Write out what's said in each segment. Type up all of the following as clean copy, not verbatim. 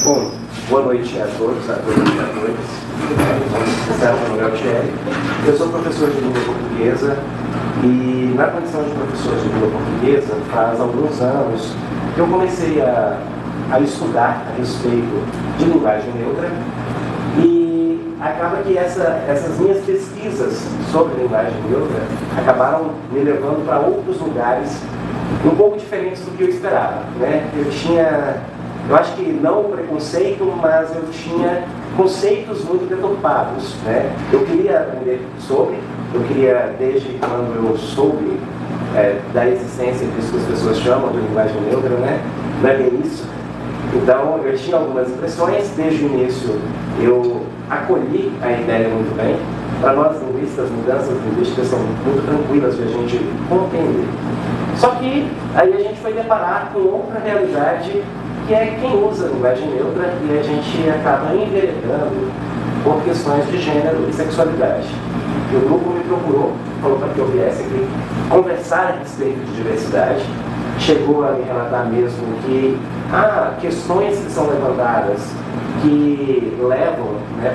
Bom, boa noite a todos, a todas e a todos. Meu nome é Thierry. Eu sou professor de língua portuguesa e, na condição de professor de língua portuguesa, faz alguns anos que eu comecei a estudar a respeito de linguagem neutra e acaba que essas minhas pesquisas sobre linguagem neutra acabaram me levando para outros lugares um pouco diferentes do que eu esperava, né? Eu acho que não preconceito, mas eu tinha conceitos muito deturpados, né? Eu queria aprender sobre, eu queria, desde quando eu soube da existência disso que as pessoas chamam de linguagem neutra, né? Não é bem isso. Então, eu tinha algumas impressões, desde o início eu acolhi a ideia muito bem. Para nós linguistas, mudanças linguísticas são muito tranquilas de a gente compreender. Só que aí a gente foi deparar com outra realidade, que é quem usa a linguagem neutra, e a gente acaba enveredando por questões de gênero e sexualidade. E o grupo me procurou, falou para que eu viesse aqui conversar a respeito de diversidade. Chegou a me relatar mesmo que há questões que são levantadas que levam, né,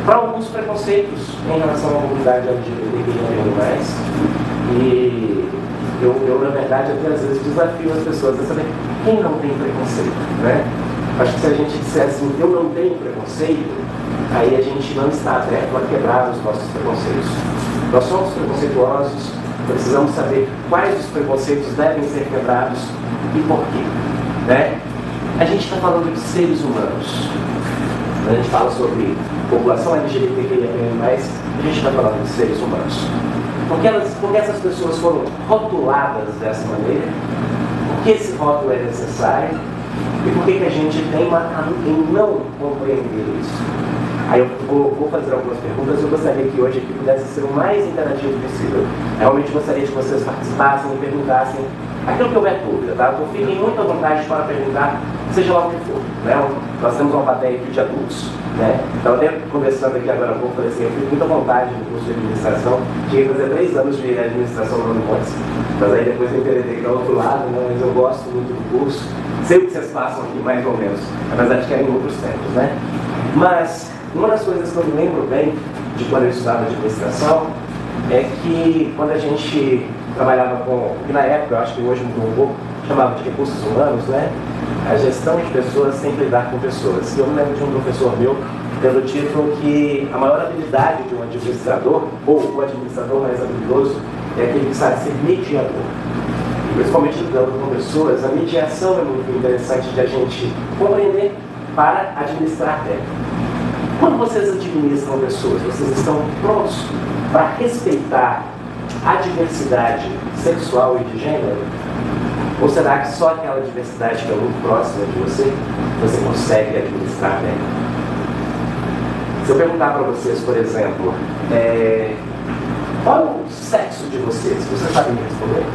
para alguns preconceitos em relação à comunidade LGBTQIA+. E eu, na verdade, até às vezes desafio as pessoas a saber quem não tem preconceito, né? Acho que se a gente dissesse assim, eu não tenho preconceito, aí a gente não está aberto a quebrar os nossos preconceitos. Nós somos preconceituosos, precisamos saber quais os preconceitos devem ser quebrados e por quê, né? A gente está falando de seres humanos. A gente fala sobre população LGBTQIA+, a gente está falando de seres humanos. Porque essas pessoas foram rotuladas dessa maneira? Por que esse rótulo é necessário? E por que a gente teima em não compreender isso? Aí eu vou fazer algumas perguntas. Eu gostaria que hoje aqui pudesse ser o mais interativo possível. Realmente gostaria que vocês participassem e perguntassem aquilo que houver dúvida, tá? Então fiquem muito à vontade para perguntar, seja lá o que for, né? Nós temos uma plateia aqui de adultos, né? Então, até conversando aqui agora há pouco, falei assim, eu fico muito à vontade no curso de administração. Cheguei a fazer 3 anos de administração no Montes, mas aí depois eu enveredei para o outro lado, né? Mas eu gosto muito do curso. Sei o que vocês passam aqui, mais ou menos, apesar de que era em outros tempos, né? Mas uma das coisas que eu me lembro bem de quando eu estudava administração é que quando a gente trabalhava com, e na época, eu acho que hoje mudou um pouco, chamava de recursos humanos, né? A gestão de pessoas sem lidar com pessoas. E eu me lembro de um professor meu, tendo título que a maior habilidade de um administrador, ou o administrador mais habilidoso, é aquele que sabe ser mediador. E principalmente lidando com pessoas, a mediação é muito interessante de a gente compreender para administrar bem. Quando vocês administram pessoas, vocês estão prontos para respeitar a diversidade sexual e de gênero? Ou será que só aquela diversidade que é muito próxima de você consegue administrar bem? Se eu perguntar para vocês, por exemplo, qual é o sexo de vocês sabem me responder?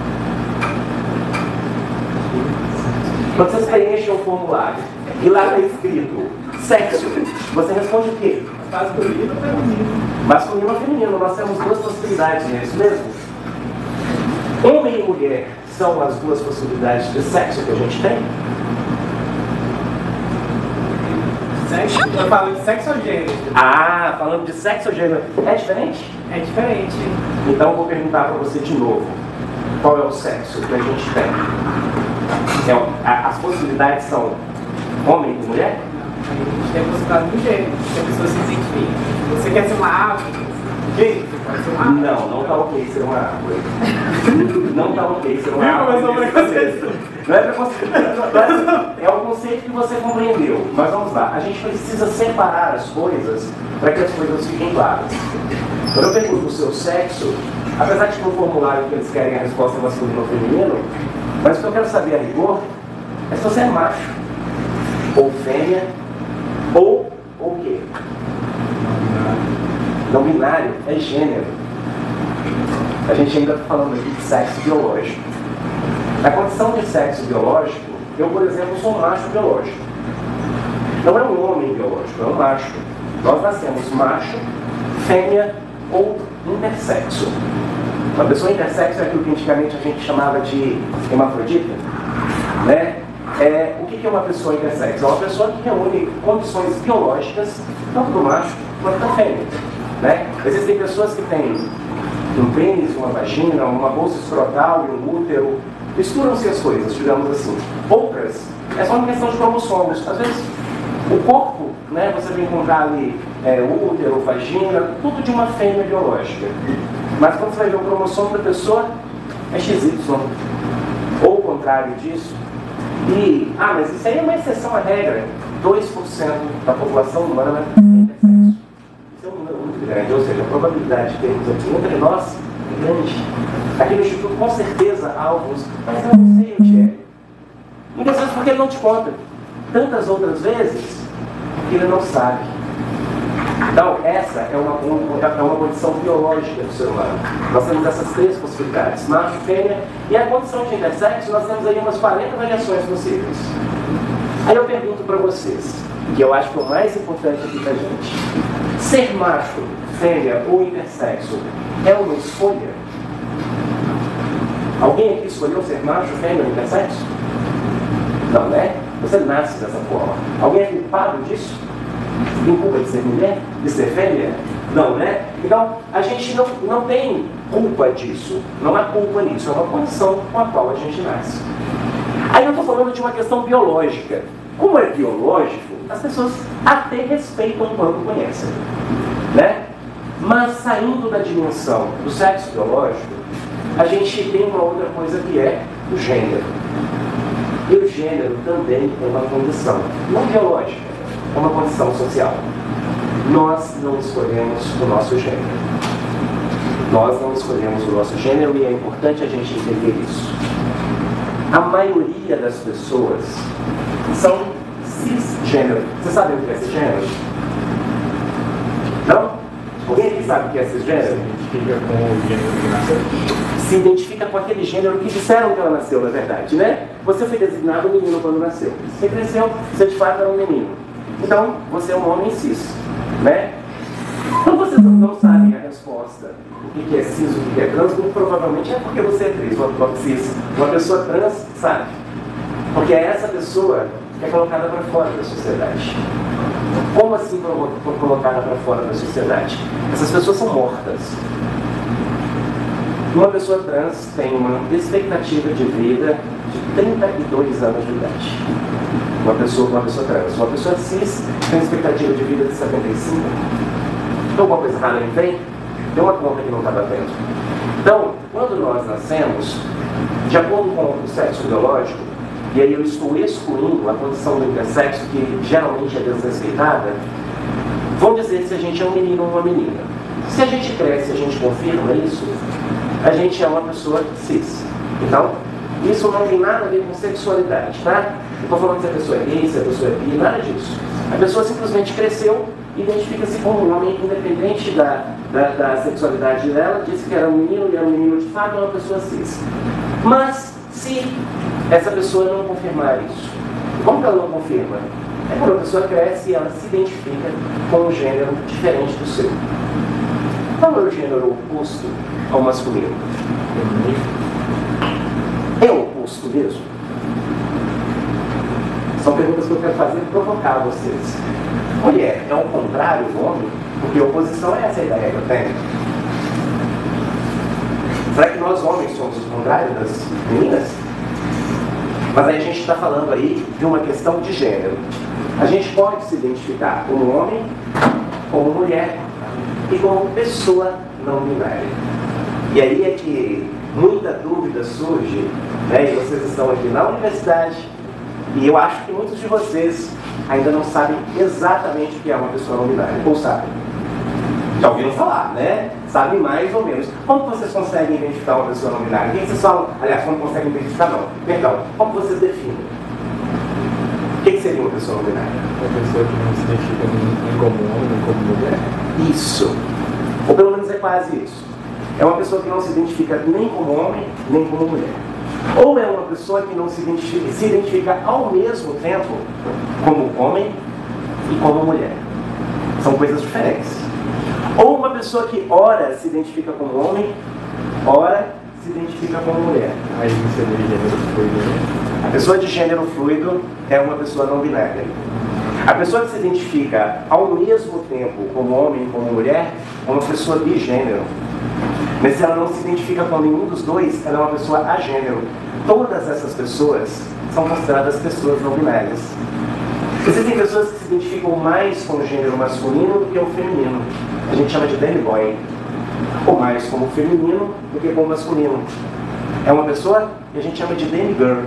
Quando vocês preenchem um formulário e lá está escrito sexo, você responde o quê? Masculino ou feminino? Masculino ou feminino, nós temos 2 possibilidades, não é isso mesmo? Homem e mulher são as 2 possibilidades de sexo que a gente tem? Sexo? Eu falo de sexo ou gênero? Ah, falando de sexo ou gênero, é diferente? É diferente. Então eu vou perguntar para você de novo. Qual é o sexo que a gente tem? As possibilidades são homem e mulher? A gente tem a possibilidade do gênero, que a pessoa se identifica. Você quer ser uma árvore? Quem? Pode ser uma árvore. Não tá ok ser uma árvore. Não tá ok ser uma árvore. Não é preconceito. Não é preconceito. É um conceito que você compreendeu. Mas vamos lá, a gente precisa separar as coisas para que as coisas fiquem claras. Quando eu pergunto o seu sexo, apesar de que no formulário que eles querem a resposta é masculino ou feminino, mas o que eu quero saber a rigor é se você é macho, ou fêmea, ou o quê? Não binário é gênero. A gente ainda está falando aqui de sexo biológico. Na condição de sexo biológico, eu, por exemplo, sou um macho biológico. Não é um homem biológico, é um macho. Nós nascemos macho, fêmea ou intersexo. Uma pessoa intersexo é aquilo que antigamente a gente chamava de hermafrodita, né? O que que é uma pessoa intersexo? É uma pessoa que reúne condições biológicas, tanto do macho quanto da fêmea. Né? Existem pessoas que têm um pênis, uma vagina, uma bolsa escrotal e um útero. Misturam-se as coisas, digamos assim. Outras, é só uma questão de cromossomos. Às vezes, o corpo, né, você vai encontrar ali útero, vagina, tudo de uma fêmea biológica. Mas quando você vai ver o cromossomo da pessoa, é XY. Ou o contrário disso. Mas isso aí é uma exceção à regra. 2% da população humana é intersexo. Isso é um número muito grande, ou seja, a probabilidade de termos aqui entre nós é grande. Aqui no Instituto, com certeza, há alguns, mas eu não sei o que é. Muitas vezes porque ele não te conta. Tantas outras vezes porque ele não sabe. Então, essa é uma condição biológica do ser humano. Nós temos essas três possibilidades, macho, fêmea, e a condição de intersexo, nós temos aí umas 40 variações possíveis. Aí eu pergunto para vocês, que eu acho que é o mais importante aqui para a gente: ser macho, fêmea ou intersexo é uma escolha? Alguém aqui escolheu ser macho, fêmea ou intersexo? Não, né? Você nasce dessa forma. Alguém é culpado disso? Tem culpa de ser mulher? De ser fêmea? Não, né? Então, a gente não tem culpa disso. Não há culpa nisso. É uma condição com a qual a gente nasce. Aí eu estou falando de uma questão biológica. Como é biológico, as pessoas até respeitam enquanto conhecem. Né? Mas saindo da dimensão do sexo biológico, a gente tem uma outra coisa que é o gênero. E o gênero também é uma condição, não biológica, é uma condição social. Nós não escolhemos o nosso gênero. Nós não escolhemos o nosso gênero e é importante a gente entender isso. A maioria das pessoas são cisgênero. Você sabe o que é cisgênero? Não? Alguém aqui sabe o que é cisgênero? Se identifica com o gênero que nasceu? Se identifica com aquele gênero que disseram que ela nasceu, na verdade, né? Você foi designado menino quando nasceu. Você cresceu, você de fato era um menino. Então, você é um homem cis, né? Então, vocês não sabem a resposta, o que é cis, o que é trans, muito provavelmente é porque você é cis. Uma pessoa trans sabe. Porque é essa pessoa que é colocada para fora da sociedade. Como assim colocada para fora da sociedade? Essas pessoas são mortas. Uma pessoa trans tem uma expectativa de vida de 32 anos de idade. Uma pessoa trans. Uma pessoa cis tem uma expectativa de vida de 75. Então, alguma coisa errada não tem? Tem uma conta que não está batendo. Então, quando nós nascemos, de acordo com o sexo biológico, e aí eu estou excluindo a condição do intersexo, que geralmente é desrespeitada, vamos dizer se a gente é um menino ou uma menina. Se a gente cresce, a gente confirma isso, a gente é uma pessoa cis. Então, isso não tem nada a ver com sexualidade, tá? Não estou falando se a pessoa é gay, se a pessoa é bi, nada disso. A pessoa simplesmente cresceu, identifica-se como um homem, independente da sexualidade dela, disse que era um menino e era um menino de fato, é uma pessoa cis. Mas, se essa pessoa não confirmar isso, como que ela não confirma? É quando a pessoa cresce e ela se identifica com um gênero diferente do seu. Qual é o gênero oposto ao masculino? É o oposto mesmo? São perguntas que eu quero fazer e provocar vocês. Mulher é o contrário do homem? Porque oposição é essa a ideia que eu tenho. Será que nós homens somos o contrário das meninas? Mas aí a gente está falando aí de uma questão de gênero. A gente pode se identificar como homem, como mulher e como pessoa não binária. E aí é que muita dúvida surge, né? E vocês estão aqui na universidade e eu acho que muitos de vocês ainda não sabem exatamente o que é uma pessoa não binária. Ou sabem? Já ouviram falar, né? Sabem mais ou menos. Como vocês conseguem identificar uma pessoa não binária? O que vocês falam? Aliás, como conseguem identificar? Não. Perdão. Como vocês definem? O que seria uma pessoa não binária? Uma pessoa que não se identifica nem como homem, nem como mulher. Isso. Ou pelo menos é quase isso. É uma pessoa que não se identifica nem como homem, nem como mulher. Ou é uma pessoa que não se identifica ao mesmo tempo como homem e como mulher. São coisas diferentes. Ou uma pessoa que ora se identifica como homem, ora se identifica como mulher. Aí você vê gênero foi, né? A pessoa de gênero fluido é uma pessoa não binária. A pessoa que se identifica ao mesmo tempo como homem e como mulher é uma pessoa bigênero. Mas se ela não se identifica com nenhum dos dois, ela é uma pessoa agênero. Todas essas pessoas são consideradas pessoas não binárias. Existem pessoas que se identificam mais com o gênero masculino do que o feminino. A gente chama de demiboy. Ou mais como feminino do que como masculino. É uma pessoa que a gente chama de demigirl.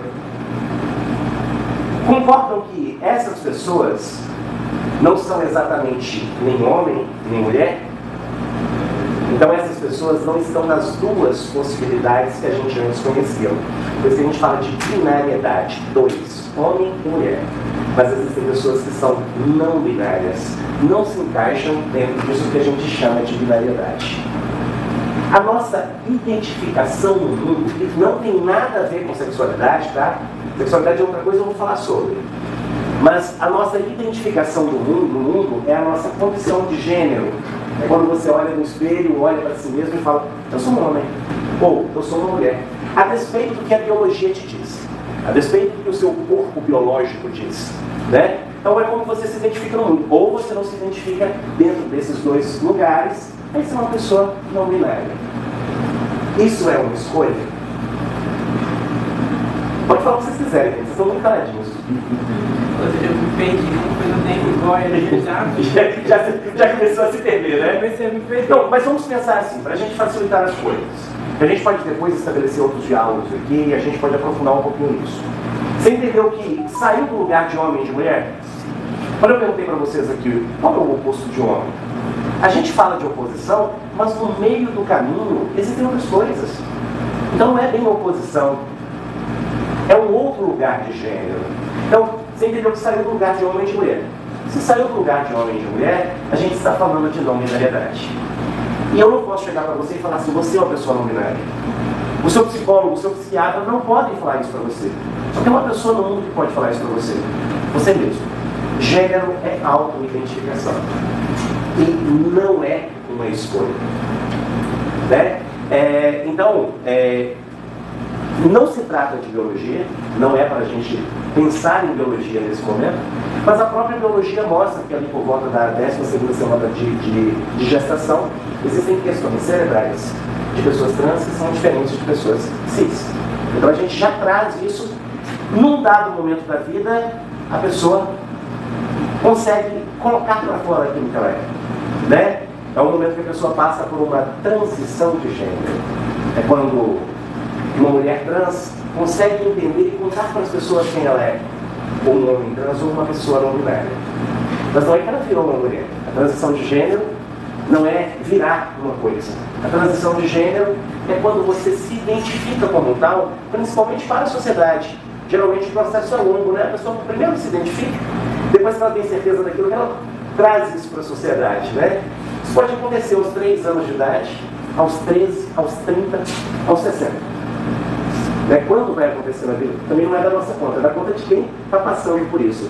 Concordam que essas pessoas não são exatamente nem homem, nem mulher? Então essas pessoas não estão nas duas possibilidades que a gente antes conheceu. Por isso que a gente fala de binariedade, dois, homem e mulher. Mas existem pessoas que são não binárias, não se encaixam dentro disso que a gente chama de binariedade. A nossa identificação no mundo, que não tem nada a ver com sexualidade, tá? Sexualidade é outra coisa, eu vou falar sobre. Mas a nossa identificação no mundo é a nossa condição de gênero. É quando você olha no espelho, olha para si mesmo e fala, eu sou um homem, ou eu sou uma mulher. A despeito do que a biologia te diz, a despeito do que o seu corpo biológico diz, né? Então é como você se identifica no mundo. Ou você não se identifica dentro desses dois lugares, aí você é uma pessoa não binária. Isso é uma escolha? Pode falar o que vocês quiserem, vocês estão muito caladinhos. Eu me perdi, uma coisa nem igual, já começou a se perder, né? Eu comecei a me perder. Então, mas vamos pensar assim, para a gente facilitar as coisas. A gente pode depois estabelecer outros diálogos aqui e a gente pode aprofundar um pouquinho nisso. Você entendeu que saiu do lugar de homem e de mulher? Quando eu perguntei para vocês aqui, qual é o oposto de homem? A gente fala de oposição, mas no meio do caminho existem outras coisas. Então não é bem oposição. É um outro lugar de gênero. Então, você entendeu que saiu do lugar de homem e de mulher. Se saiu do lugar de homem e de mulher, a gente está falando de não binariedade. E eu não posso chegar para você e falar assim, você é uma pessoa não binária. O seu psicólogo, o seu psiquiatra não podem falar isso para você. Só tem uma pessoa no mundo que pode falar isso para você. Você mesmo. Gênero é auto-identificação. E não é uma escolha. Né? Então, não se trata de biologia, não é para a gente pensar em biologia nesse momento, mas a própria biologia mostra que ali por volta da 12ª semana de gestação existem questões cerebrais de pessoas trans que são diferentes de pessoas cis. Então a gente já traz isso, num dado momento da vida, a pessoa consegue colocar para fora aquilo que ela é. Né? É o momento que a pessoa passa por uma transição de gênero. É quando uma mulher trans consegue entender e contar para as pessoas quem ela é. Ou um homem trans ou uma pessoa não binária. Mas não é que ela virou uma mulher. A transição de gênero não é virar uma coisa. A transição de gênero é quando você se identifica como tal, principalmente para a sociedade. Geralmente o processo é longo, né? A pessoa primeiro se identifica, depois que ela tem certeza daquilo, que ela traz isso para a sociedade, né? Isso pode acontecer aos 3 anos de idade, aos 13, aos 30, aos 60. Né? Quando vai acontecer na vida? Também não é da nossa conta, é da conta de quem está passando por isso.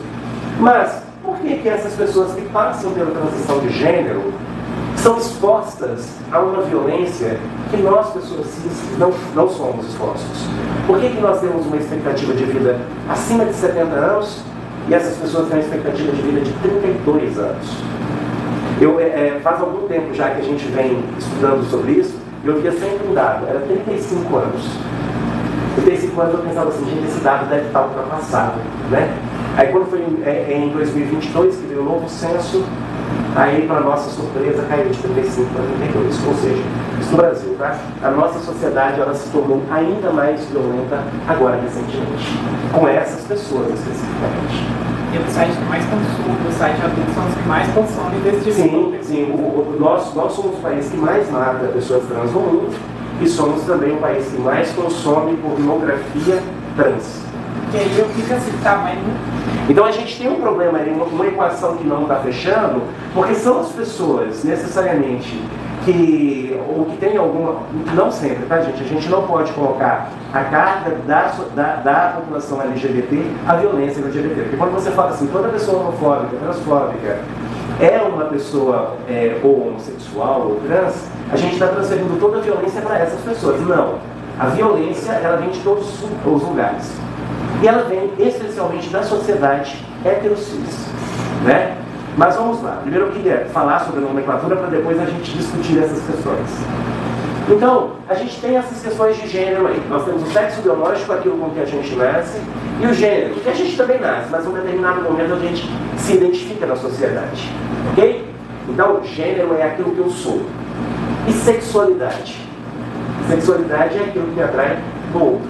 Mas, por que essas pessoas que passam pela transição de gênero são expostas a uma violência que nós, pessoas cis, não somos expostos? Por que nós temos uma expectativa de vida acima de 70 anos e essas pessoas têm uma expectativa de vida de 32 anos? Faz algum tempo já que a gente vem estudando sobre isso, e eu via sempre um dado, era 35 anos. 35 anos eu pensava assim, gente, esse dado deve estar ultrapassado, né? Aí quando foi em 2022 que veio o novo censo, aí para nossa surpresa caiu de 35 para 32, ou seja, isso no Brasil, tá? A nossa sociedade ela se tornou ainda mais violenta agora recentemente, com essas pessoas especificamente. E o site que mais consome, o site adulto são os que mais consomem desse tipo de conteúdo. Sim, nós somos o país que mais mata pessoas trans no mundo e somos também o país que mais consome pornografia trans. Que aí eu fico assim, tá, mas então a gente tem um problema aí, uma equação que não está fechando, porque são as pessoas necessariamente que tem alguma, não sempre, tá gente? A gente não pode colocar a carga da população LGBT à violência LGBT. Porque quando você fala assim, toda pessoa homofóbica, transfóbica é uma pessoa ou homossexual ou trans, a gente está transferindo toda a violência para essas pessoas. Não. A violência, ela vem de todos os lugares. E ela vem especialmente da sociedade heterocis, né? Mas vamos lá. Primeiro eu queria falar sobre a nomenclatura para depois a gente discutir essas questões. Então, a gente tem essas questões de gênero aí. Nós temos o sexo biológico, aquilo com que a gente nasce, e o gênero, que a gente também nasce, mas em um determinado momento a gente se identifica na sociedade. Ok? Então, gênero é aquilo que eu sou. E sexualidade? Sexualidade é aquilo que me atrai do outro.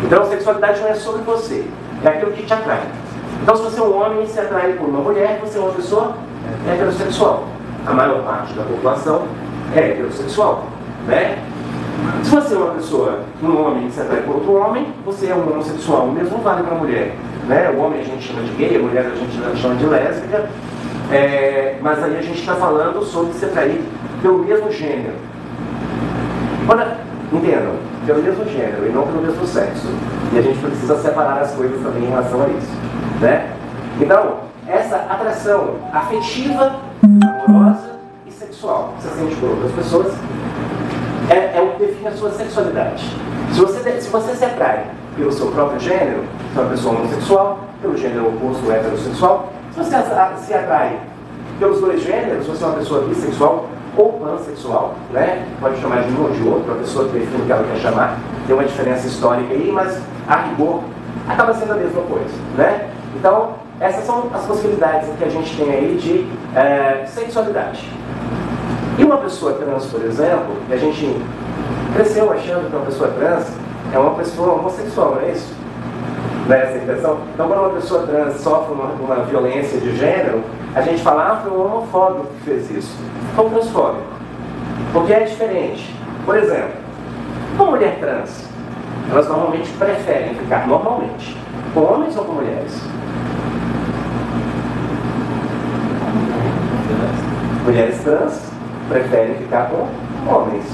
Então, sexualidade não é sobre você, é aquilo que te atrai. Então, se você é um homem e se atrai por uma mulher, você é uma pessoa heterossexual. A maior parte da população é heterossexual, né? Se você é uma pessoa, um homem que se atrai por outro homem, você é um homossexual. O mesmo vale para a mulher, né? O homem a gente chama de gay, a mulher a gente chama de lésbica, mas aí a gente está falando sobre se atrair pelo mesmo gênero. Olha, entendam, pelo mesmo gênero e não pelo mesmo sexo. E a gente precisa separar as coisas também em relação a isso, né? Então, essa atração afetiva, amorosa e sexual que você sente por outras pessoas é o que define a sua sexualidade. Se você se atrai pelo seu próprio gênero, se é uma pessoa homossexual, pelo gênero oposto heterossexual, se você se atrai pelos dois gêneros, se você é uma pessoa bissexual ou pansexual, né? Pode chamar de um ou de outro, a pessoa que define o que ela quer chamar, tem uma diferença histórica aí, mas a rigor acaba sendo a mesma coisa, né? Então, essas são as possibilidades que a gente tem aí de sexualidade. E uma pessoa trans, por exemplo, que a gente cresceu achando que uma pessoa trans é uma pessoa homossexual, não é isso? Não é essa a impressão? Então, quando uma pessoa trans sofre uma violência de gênero, a gente fala, foi um homofóbico que fez isso. Foi um transfóbico. Porque é diferente. Por exemplo, uma mulher trans, elas normalmente preferem ficar normalmente com homens ou com mulheres? Mulheres trans preferem ficar com homens.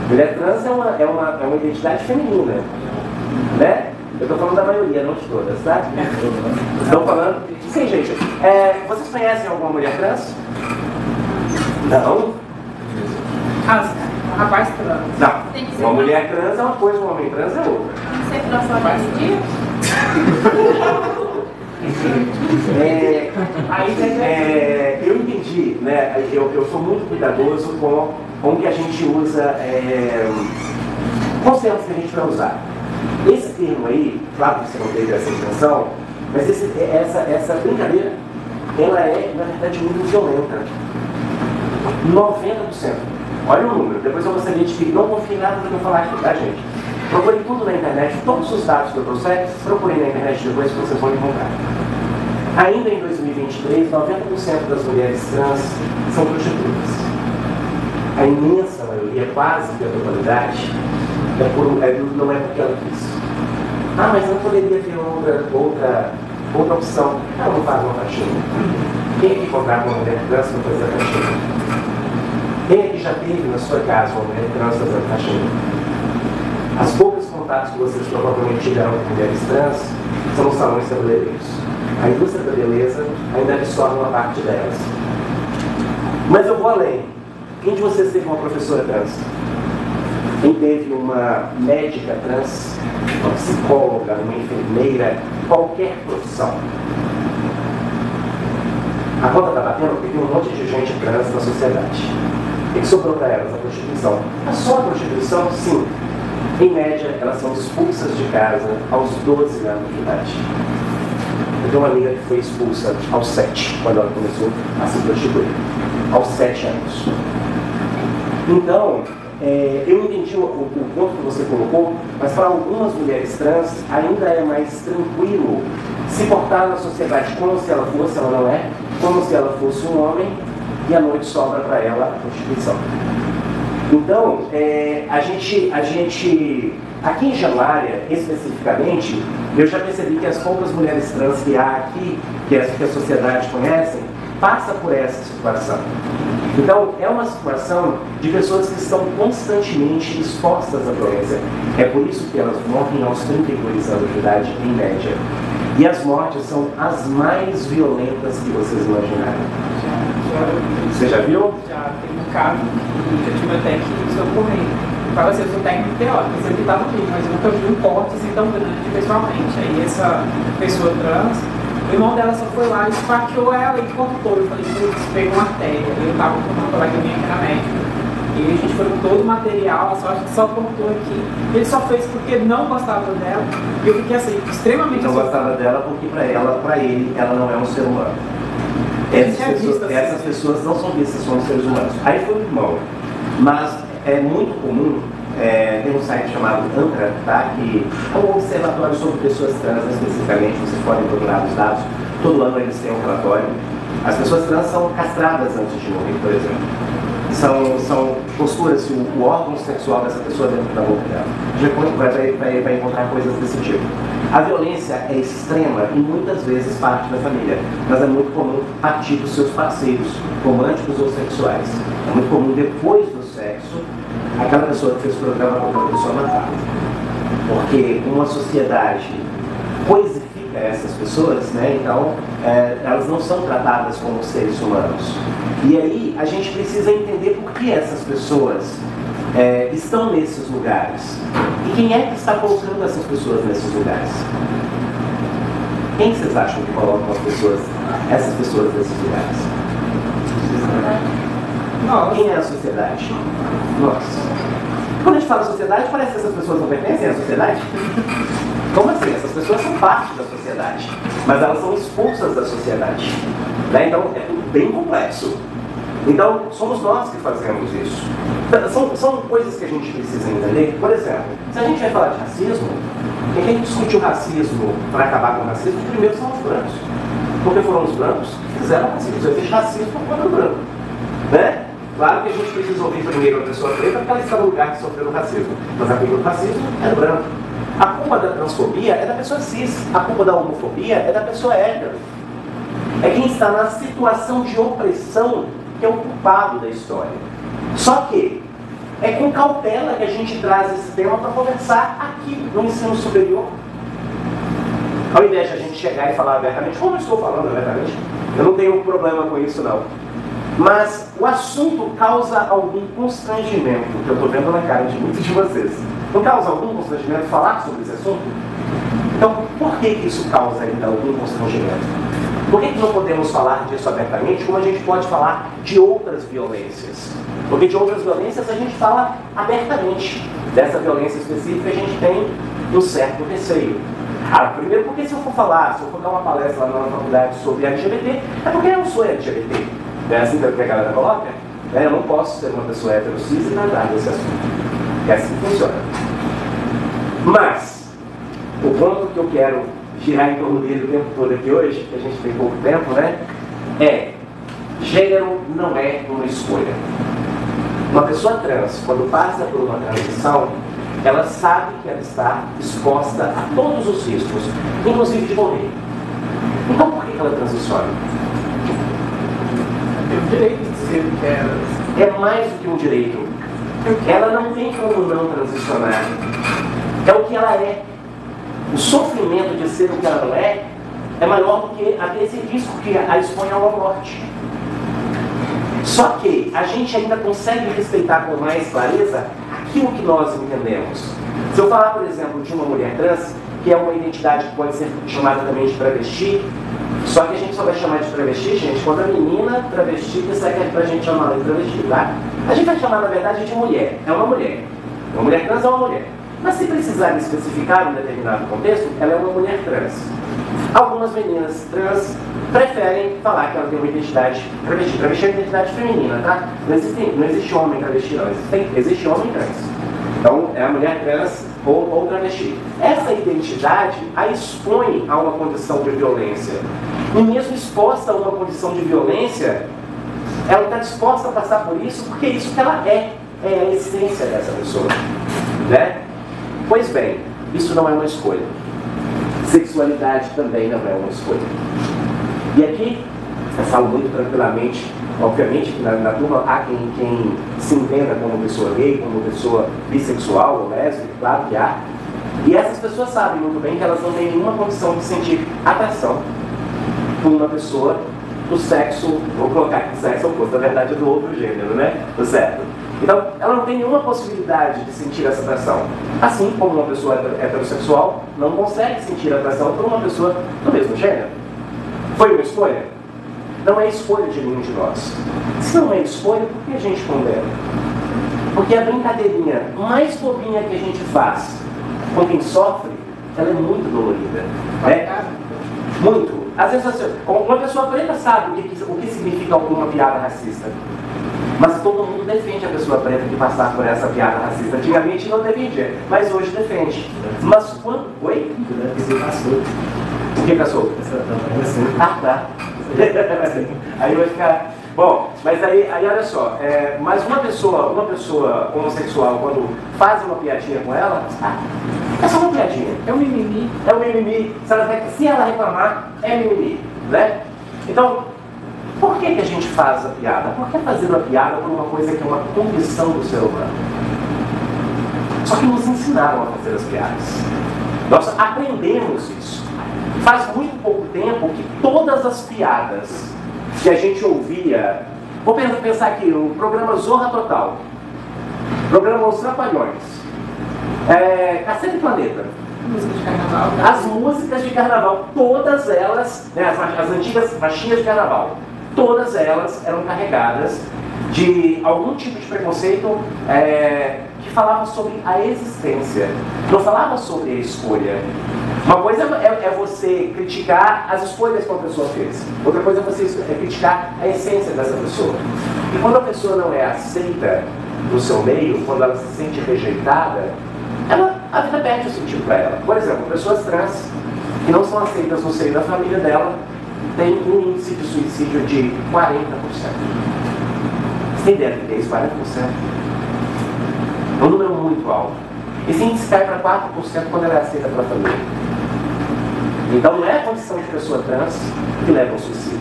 Mulher trans é uma identidade feminina, né? Eu estou falando da maioria, não de todas, tá? Estão falando... Sim, gente. Vocês conhecem alguma mulher trans? Não? Um rapaz trans. Não. Uma mulher trans é uma coisa, um homem trans é outra. Você transou nesse dia? Eu entendi, né? Eu sou muito cuidadoso com o que a gente usa, com os termos que a gente vai usar. Esse termo aí, claro que você não teve essa intenção, mas essa brincadeira, ela é, na verdade, muito violenta. 90%. Olha o número, depois eu gostaria de que não confie em nada do que eu falar aqui, tá, gente? Procurem tudo na internet, todos os dados que eu trouxer, procurem na internet depois que vocês vão encontrar. Ainda em 2023, 90% das mulheres trans são prostitutas. A imensa maioria, quase que a totalidade, não é porque ela quis. Mas não poderia ter outra opção. Ela não faz uma faxina. Quem é que contrata uma mulher trans para fazer a faxina? Quem é que já teve na sua casa uma mulher trans fazendo faxina? As poucas contatos que vocês provavelmente tiveram com mulheres trans são os salões cabeleireiros. A indústria da beleza ainda absorve uma parte delas. Mas eu vou além. Quem de vocês teve uma professora trans? Quem teve uma médica trans? Uma psicóloga, uma enfermeira, qualquer profissão? A conta está batendo porque tem um monte de gente trans na sociedade. O que sobrou para elas? A prostituição. É só a prostituição? Sim. Em média, elas são expulsas de casa aos 12 anos de idade. Eu tenho uma amiga que foi expulsa aos 7, quando ela começou a se prostituir. Aos 7 anos. Então, eu entendi o ponto que você colocou, mas para algumas mulheres trans ainda é mais tranquilo se portar na sociedade como se ela fosse, ela não é, como se ela fosse um homem, e à noite sobra para ela a prostituição. Então, aqui em Januária, especificamente, eu já percebi que as poucas mulheres trans que há aqui, que a sociedade conhece, passa por essa situação. Então, é uma situação de pessoas que estão constantemente expostas à violência. É por isso que elas morrem aos 32 anos de idade, em média. E as mortes são as mais violentas que vocês imaginaram. Já Você já viu? tem um caso que já tive até que socorrer. Eu falo assim, eu sou técnico teórico, eu sempre estava vivo, mas eu nunca vi um corte assim tão grande pessoalmente. Aí essa pessoa trans, o irmão dela só foi lá, esfaqueou ela e cortou. Eu falei, putz, pegou uma artéria. Eu estava com uma colega minha que era médica. E a gente foi com todo o material, só cortou aqui. Ele só fez porque não gostava dela. E eu fiquei assim, extremamente Não gostava dela porque para ele, ela não é um ser humano. Essas pessoas não são vistas como seres humanos. Aí foi o irmão. Mas é muito comum, tem um site chamado ANTRA, tá? Que é um observatório sobre pessoas trans especificamente, vocês podem procurar os dados. Todo ano eles têm um relatório. As pessoas trans são castradas antes de morrer, por exemplo. São posturas, o órgão sexual dessa pessoa dentro da boca dela. Vai encontrar coisas desse tipo. A violência é extrema e muitas vezes parte da família, mas é muito comum partir dos seus parceiros, românticos ou sexuais. É muito comum depois do sexo, aquela pessoa que fez o programa com outra pessoa matar. Porque uma sociedade coisifica essas pessoas, né? Então elas não são tratadas como seres humanos. E aí a gente precisa entender por que essas pessoas estão nesses lugares. E quem é que está colocando essas pessoas nesses lugares? Quem vocês acham que colocam essas pessoas nesses lugares? Nós. Quem é a sociedade? Nós. Quando a gente fala sociedade, parece que essas pessoas não pertencem à sociedade. Como assim? Essas pessoas são parte da sociedade, mas elas são expulsas da sociedade. Né? Então é tudo bem complexo. Então somos nós que fazemos isso. São coisas que a gente precisa entender. Por exemplo, se a gente vai falar de racismo, quem discute o racismo para acabar com o racismo, primeiro são os brancos. Porque foram os brancos que fizeram o racismo. Existe racismo por conta do branco. Né? Claro que a gente precisa ouvir primeiro a pessoa preta porque ela está no lugar que sofreu o racismo. Mas a culpa do racismo é do branco. A culpa da transfobia é da pessoa cis. A culpa da homofobia é da pessoa hétero. É quem está na situação de opressão que é o culpado da história. Só que é com cautela que a gente traz esse tema para conversar aqui no ensino superior. Ao invés de a gente chegar e falar abertamente, como eu estou falando abertamente, eu não tenho problema com isso não. Mas o assunto causa algum constrangimento, que eu estou vendo na cara de muitos de vocês. Não causa algum constrangimento falar sobre esse assunto? Então, por que isso causa ainda algum constrangimento? Por que não podemos falar disso abertamente, como a gente pode falar de outras violências? Porque de outras violências a gente fala abertamente. Dessa violência específica a gente tem um certo receio. Primeiro porque se eu for dar uma palestra lá na faculdade sobre LGBT, é porque eu não sou LGBT. É assim que a galera coloca? Eu não posso ser uma pessoa hétero cis e tratar desse assunto. É assim que funciona. Mas, o ponto que eu quero girar em torno dele o tempo todo aqui hoje, que a gente tem pouco tempo, né? Gênero não é uma escolha. Uma pessoa trans, quando passa por uma transição, ela sabe que ela está exposta a todos os riscos, inclusive de morrer. Então por que ela transiciona? Tem o direito de ser o que ela... É mais do que um direito. Ela não tem como não transicionar. É o que ela é. O sofrimento de ser o que ela não é maior do que esse risco que a expõe a uma morte. Só que a gente ainda consegue respeitar com mais clareza aquilo que nós entendemos. Se eu falar, por exemplo, de uma mulher trans, que é uma identidade que pode ser chamada também de travesti, só que a gente só vai chamar de travesti, gente, quando a menina travesti quiser pra gente chamar de travesti, tá? A gente vai chamar, na verdade, de mulher. É uma mulher. Uma mulher trans é uma mulher. Mas se precisar especificar em um determinado contexto, ela é uma mulher trans. Algumas meninas trans preferem falar que ela tem uma identidade travesti. Travesti é uma identidade feminina, tá? Não existe homem travesti, não. Existe homem trans. Então, é a mulher trans ou travesti. Essa identidade a expõe a uma condição de violência. E mesmo exposta a uma condição de violência, ela está disposta a passar por isso porque é isso que ela é a essência dessa pessoa. Né? Pois bem, isso não é uma escolha. Sexualidade também não é uma escolha. E aqui, eu falo muito tranquilamente, obviamente que na turma há quem se entenda como pessoa gay, como pessoa bissexual ou lésbica, claro que há. E essas pessoas sabem muito bem que elas não têm nenhuma condição de sentir atração por uma pessoa do sexo, vou colocar aqui sexo oposto, na verdade é do outro gênero, né? Do certo. Então, ela não tem nenhuma possibilidade de sentir essa atração. Assim como uma pessoa heterossexual não consegue sentir atração por uma pessoa do mesmo gênero. Foi uma escolha? Não é escolha de nenhum de nós. Se não é escolha, por que a gente condena? Porque a brincadeirinha mais bobinha que a gente faz com quem sofre, ela é muito dolorida. Né? Muito. Às vezes, uma pessoa preta sabe o que significa uma piada racista. Mas todo mundo defende a pessoa preta que passar por essa piada racista. Antigamente não defendia, mas hoje defende. Mas quando... Oi? O que passou? Ah, tá. Aí vai ficar... Bom, mas aí olha só, mas uma pessoa homossexual, quando faz uma piadinha com ela, é só uma piadinha. É um mimimi. É um mimimi. Se ela reclamar, é mimimi, né? Então, por que a gente faz a piada? Por que fazer uma piada por uma coisa que é uma condição do ser humano? Só que nos ensinaram a fazer as piadas. Nós aprendemos isso. Faz muito pouco tempo que todas as piadas que a gente ouvia... Vou pensar aqui, o programa Zorra Total, programa Os Trapalhões, Cacete Planeta, Música de carnaval. as músicas de carnaval, todas elas, né, as antigas marchinhas de carnaval, todas elas eram carregadas de algum tipo de preconceito que falava sobre a existência, não falava sobre a escolha. Uma coisa é você criticar as escolhas que uma pessoa fez, outra coisa é você criticar a essência dessa pessoa. E quando a pessoa não é aceita no seu meio, quando ela se sente rejeitada, a vida perde o sentido para ela. Por exemplo, pessoas trans que não são aceitas no seio da família dela têm um índice de suicídio de 40%. Você tem ideia do que é isso? 40%? É um número muito alto. Esse índice cai para 4% quando ela é aceita pela família. Então não é a condição de pessoa trans que leva ao suicídio.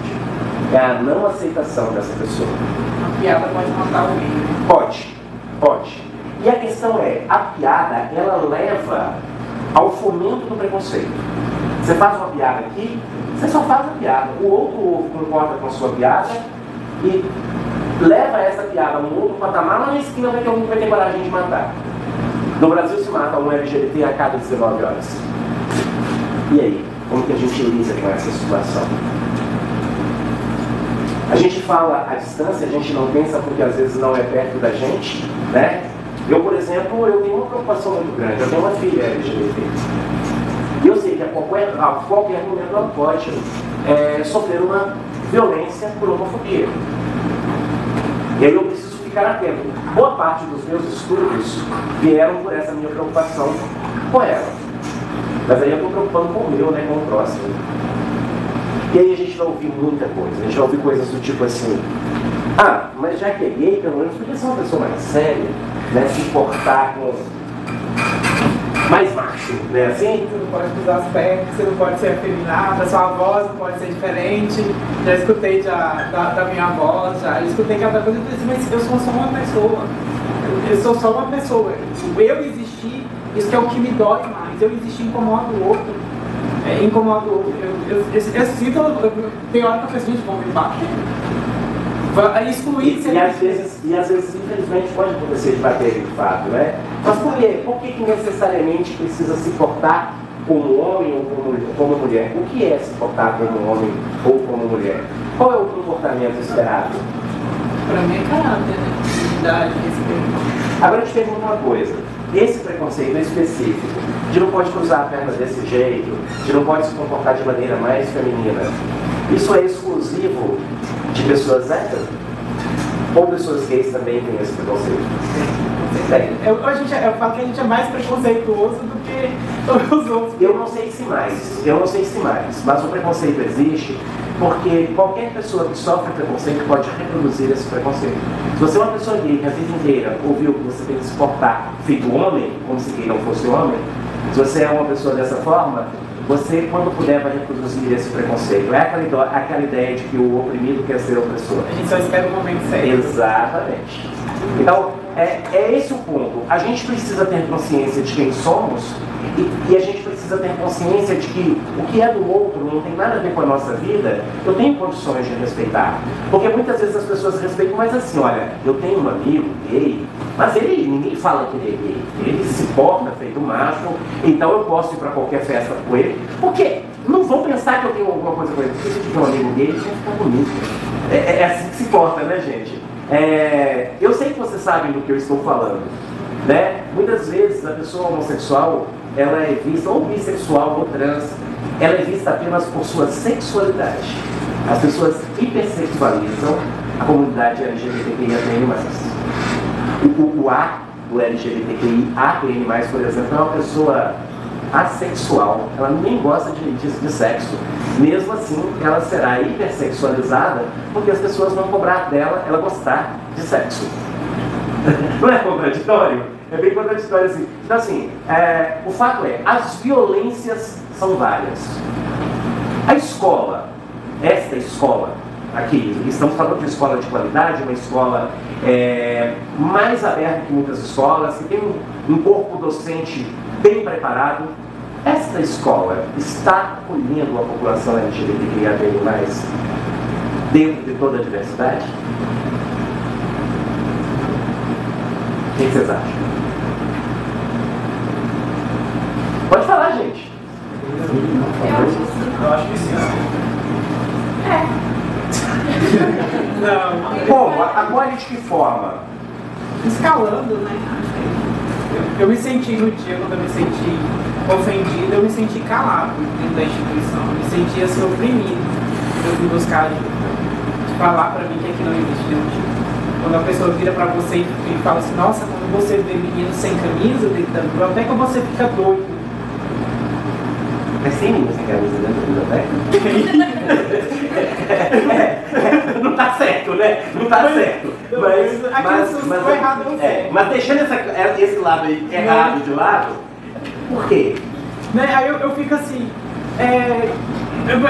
É a não aceitação dessa pessoa. A piada pode matar alguém. Pode. E a questão é, a piada, ela leva ao fomento do preconceito. Você faz uma piada aqui, você só faz a piada. O outro concorda com a sua piada e leva essa piada a um outro patamar, mas na esquina vai ter alguém que vai ter coragem de matar. No Brasil se mata um LGBT a cada 19 horas. E aí? Como que a gente lida com essa situação? A gente fala à distância, a gente não pensa porque às vezes não é perto da gente, né? Eu, por exemplo, eu tenho uma preocupação muito grande. Eu tenho uma filha LGBT. E eu sei que a qualquer momento ela pode sofrer uma violência por homofobia. E aí eu preciso ficar atento. Boa parte dos meus estudos vieram por essa minha preocupação com ela. Mas aí eu estou preocupando com o meu, né, com o próximo. E aí a gente vai ouvir muita coisa. A gente vai ouvir coisas do tipo assim: ah, mas já que é gay, pelo menos podia ser uma pessoa mais séria, né, se importar com mais macho, né, assim? Você não pode usar as pernas, você não pode ser afeminada, sua voz não pode ser diferente. Já escutei da minha voz, já escutei cada coisa. Eu disse, mas eu sou só uma pessoa. Eu sou só uma pessoa. Eu existir, isso que é o que me dói mais. Eu existir incomoda o outro. Incomoda o outro. Eu sinto, tem hora que eu penso, gente, vão me bater. Excluir e às vezes, infelizmente, pode acontecer de bater de fato, né? Mas por quê? Por que necessariamente precisa se portar como homem ou como mulher? O que é se portar como homem ou como mulher? Qual é o comportamento esperado? Para mim é caráter, né? Dignidade, respeito. Agora eu te pergunto uma coisa. Esse preconceito é específico, de não pode cruzar a perna desse jeito, de não pode se comportar de maneira mais feminina, isso é exclusivo de pessoas héteros? Ou pessoas gays também têm esse preconceito? Eu falo que a gente é mais preconceituoso do que os outros. Eu não sei se mais, mas o preconceito existe porque qualquer pessoa que sofre preconceito pode reproduzir esse preconceito. Se você é uma pessoa gay que a vida inteira ouviu que você tem que se portar feito homem, como se gay não fosse homem, se você é uma pessoa dessa forma, você, quando puder, vai reproduzir esse preconceito. É aquela ideia de que o oprimido quer ser opressor. A gente só espera o momento certo. Exatamente. Então, é esse o ponto. A gente precisa ter consciência de quem somos e a gente precisa precisa ter consciência de que o que é do outro não tem nada a ver com a nossa vida, eu tenho condições de respeitar. Porque muitas vezes as pessoas respeitam, mas assim, olha, eu tenho um amigo gay, mas ninguém fala que ele é gay. Ele se porta feito macho, então eu posso ir para qualquer festa com ele. Por quê? Não vão pensar que eu tenho alguma coisa com ele. Porque se eu tiver um amigo gay, ele vai ficar bonito. É assim que se porta, né, gente? Eu sei que vocês sabem do que eu estou falando, né? Muitas vezes a pessoa homossexual, ela é vista, ou bissexual ou trans, ela é vista apenas por sua sexualidade. As pessoas hipersexualizam a comunidade LGBTQIA+. O A do LGBTQIA+, por exemplo, é uma pessoa assexual, ela nem gosta de sexo. Mesmo assim, ela será hipersexualizada porque as pessoas vão cobrar dela ela gostar de sexo. Não é contraditório? É bem contraditório assim. Então assim, o fato é, as violências são várias. A escola, esta escola, aqui, estamos falando de escola de qualidade, uma escola mais aberta que muitas escolas, que tem um corpo docente bem preparado. Esta escola está acolhendo a população LGBTQIA+, dentro de toda a diversidade? O que vocês acham? Pode falar, gente. Eu acho que sim. Não. Como? Acolhe de que forma? Escalando, né? Eu me senti no dia, quando eu me senti ofendido, eu me senti calado dentro da instituição. Eu me senti assim, oprimido. Eu fui buscar de falar pra mim que aqui não existe nenhum tipo. Quando a pessoa vira pra você e fala assim, nossa, quando você vê menino sem camisa dentro da biblioteca, você fica doido. Mas tem menino sem camisa dentro da biblioteca? Não tá certo, né? Não tá certo. Mas deixando esse lado aí errado de lado, por quê? Né? Aí eu fico assim,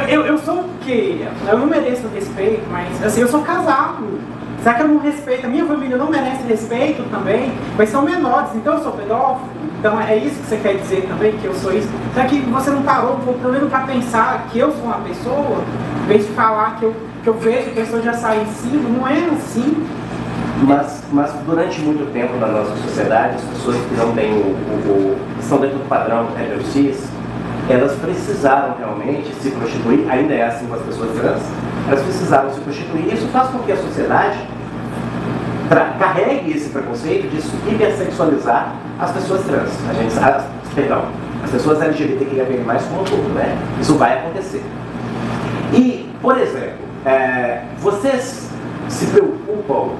eu sou o quê? Eu não mereço respeito, mas assim, eu sou casado. Será que eu não respeito? A minha família não merece respeito também? Mas são menores, então eu sou pedófilo? Então é isso que você quer dizer também, que eu sou isso? Será que você não parou, pelo menos para pensar que eu sou uma pessoa, em vez de falar que eu vejo que a pessoa já sai em cima? Não é assim. Mas durante muito tempo na nossa sociedade, as pessoas que não têm que estão dentro do padrão hetero-cis, elas precisaram realmente se prostituir, ainda é assim com as pessoas trans, elas precisaram se prostituir, e isso faz com que a sociedade carregue esse preconceito de hipersexualizar as pessoas trans. As pessoas LGBTQIA+, como um todo, né? Isso vai acontecer. E, por exemplo, vocês se preocupam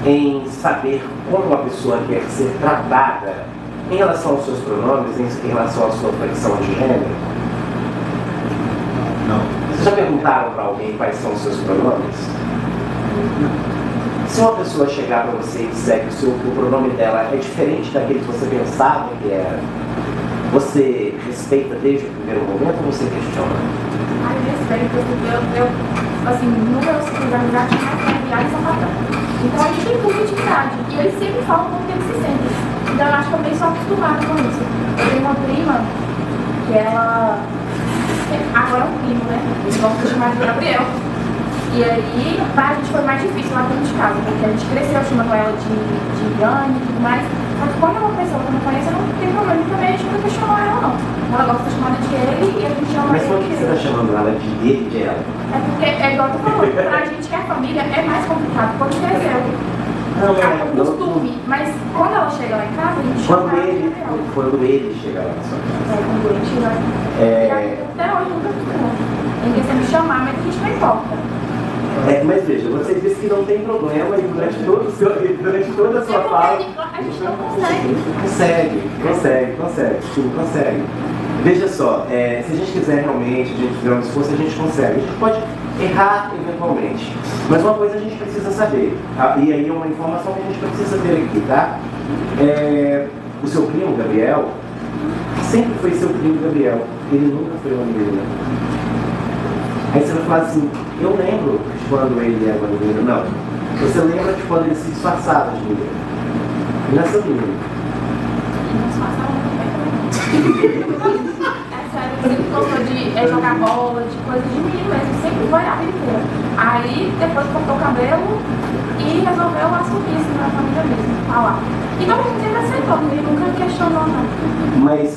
em saber como uma pessoa quer ser tratada em relação aos seus pronomes, em relação à sua flexão de gênero? Não. Vocês já perguntaram para alguém quais são os seus pronomes? Se uma pessoa chegar para você e disser que o pronome dela é diferente daquele que você pensava que era, você respeita desde o primeiro momento ou você questiona? Eu respeito, porque eu assim, no meu ciclo de amizade, mais viagem são padrão. Então a gente tem muita intimidade e eles sempre falam como que eles se sentem. Então eu acho que eu meio sou acostumada com isso. Eu tenho uma prima que ela agora é um primo, né? Eles vão se chamar de Gabriel. E aí, pra gente foi mais difícil lá dentro de casa, porque a gente cresceu chamando ela de Yane e tudo mais. Só que quando é uma pessoa que eu não conheço, eu não tem problema também, a gente nunca chamou ela, não. Ela gosta de ser chamada de ele e a gente chama Mas ele por que de você está chamando ela de ele e de ela? É porque, igual eu tô falando, pra gente que é família, é mais complicado quando cresceu. É um costume, mas quando ela chega lá em casa, a gente chama ela de Gabriel. Quando ele chega lá na sua casa. Quando ele chega lá. E até hoje nunca acostumou. Ele quer me chamar, mas a gente não importa. Mas veja, você disse que não tem problema e durante toda a sua fala... A gente não consegue. Consegue. Veja só, se a gente quiser realmente, a gente fizer um esforço, a gente consegue. A gente pode errar eventualmente. Mas uma coisa a gente precisa saber, e aí é uma informação que a gente precisa ter aqui, tá? O seu primo, Gabriel, sempre foi seu primo, Gabriel. Ele nunca foi uma menina. Aí você vai falar assim, eu lembro de quando ele era uma menina. Não. Você lembra de quando ele se disfarçava de menina. Ele nasceu menino. E não se passava muito bem também. jogar bola, de coisa de menino mesmo, sempre foi a vida inteira. Aí depois cortou o cabelo e resolveu assumir assim na família mesmo, falar. Então a gente sempre aceitou, ele nunca questionou não.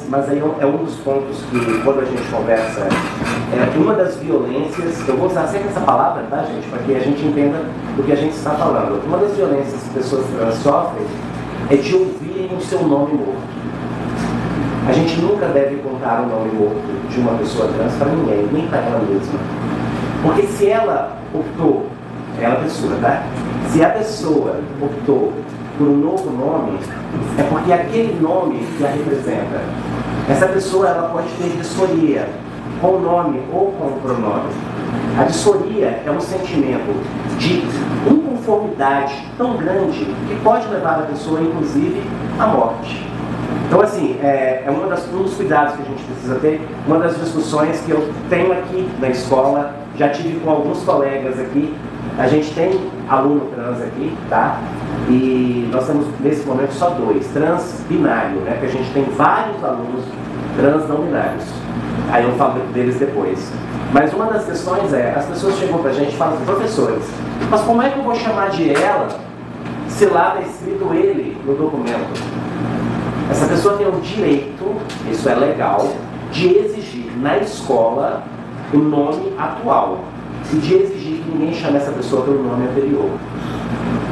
Mas aí é um dos pontos que, quando a gente conversa, uma das violências, eu vou usar sempre essa palavra, tá, gente, para que a gente entenda do que a gente está falando. Uma das violências que pessoas trans sofrem é de ouvirem o seu nome morto. A gente nunca deve contar o nome morto de uma pessoa trans para ninguém, nem para ela mesma. Porque se ela optou, ela pessoa, tá? Se a pessoa optou por um novo nome, é porque aquele nome que a representa. Essa pessoa ela pode ter disforia com o nome ou com o pronome. A disforia é um sentimento de inconformidade tão grande que pode levar a pessoa, inclusive, à morte. Então, assim, um dos cuidados que a gente precisa ter, uma das discussões que eu tenho aqui na escola, já tive com alguns colegas aqui, a gente tem aluno trans aqui, tá? E nós temos, nesse momento, só 2, trans binário, né? Que a gente tem vários alunos trans não binários. Aí eu falo deles depois. Mas uma das questões as pessoas chegam pra gente e falam assim, professores, mas como é que eu vou chamar de ela se lá está escrito ele no documento? Essa pessoa tem o direito, isso é legal, de exigir na escola o nome atual e de exigir que ninguém chame essa pessoa pelo nome anterior.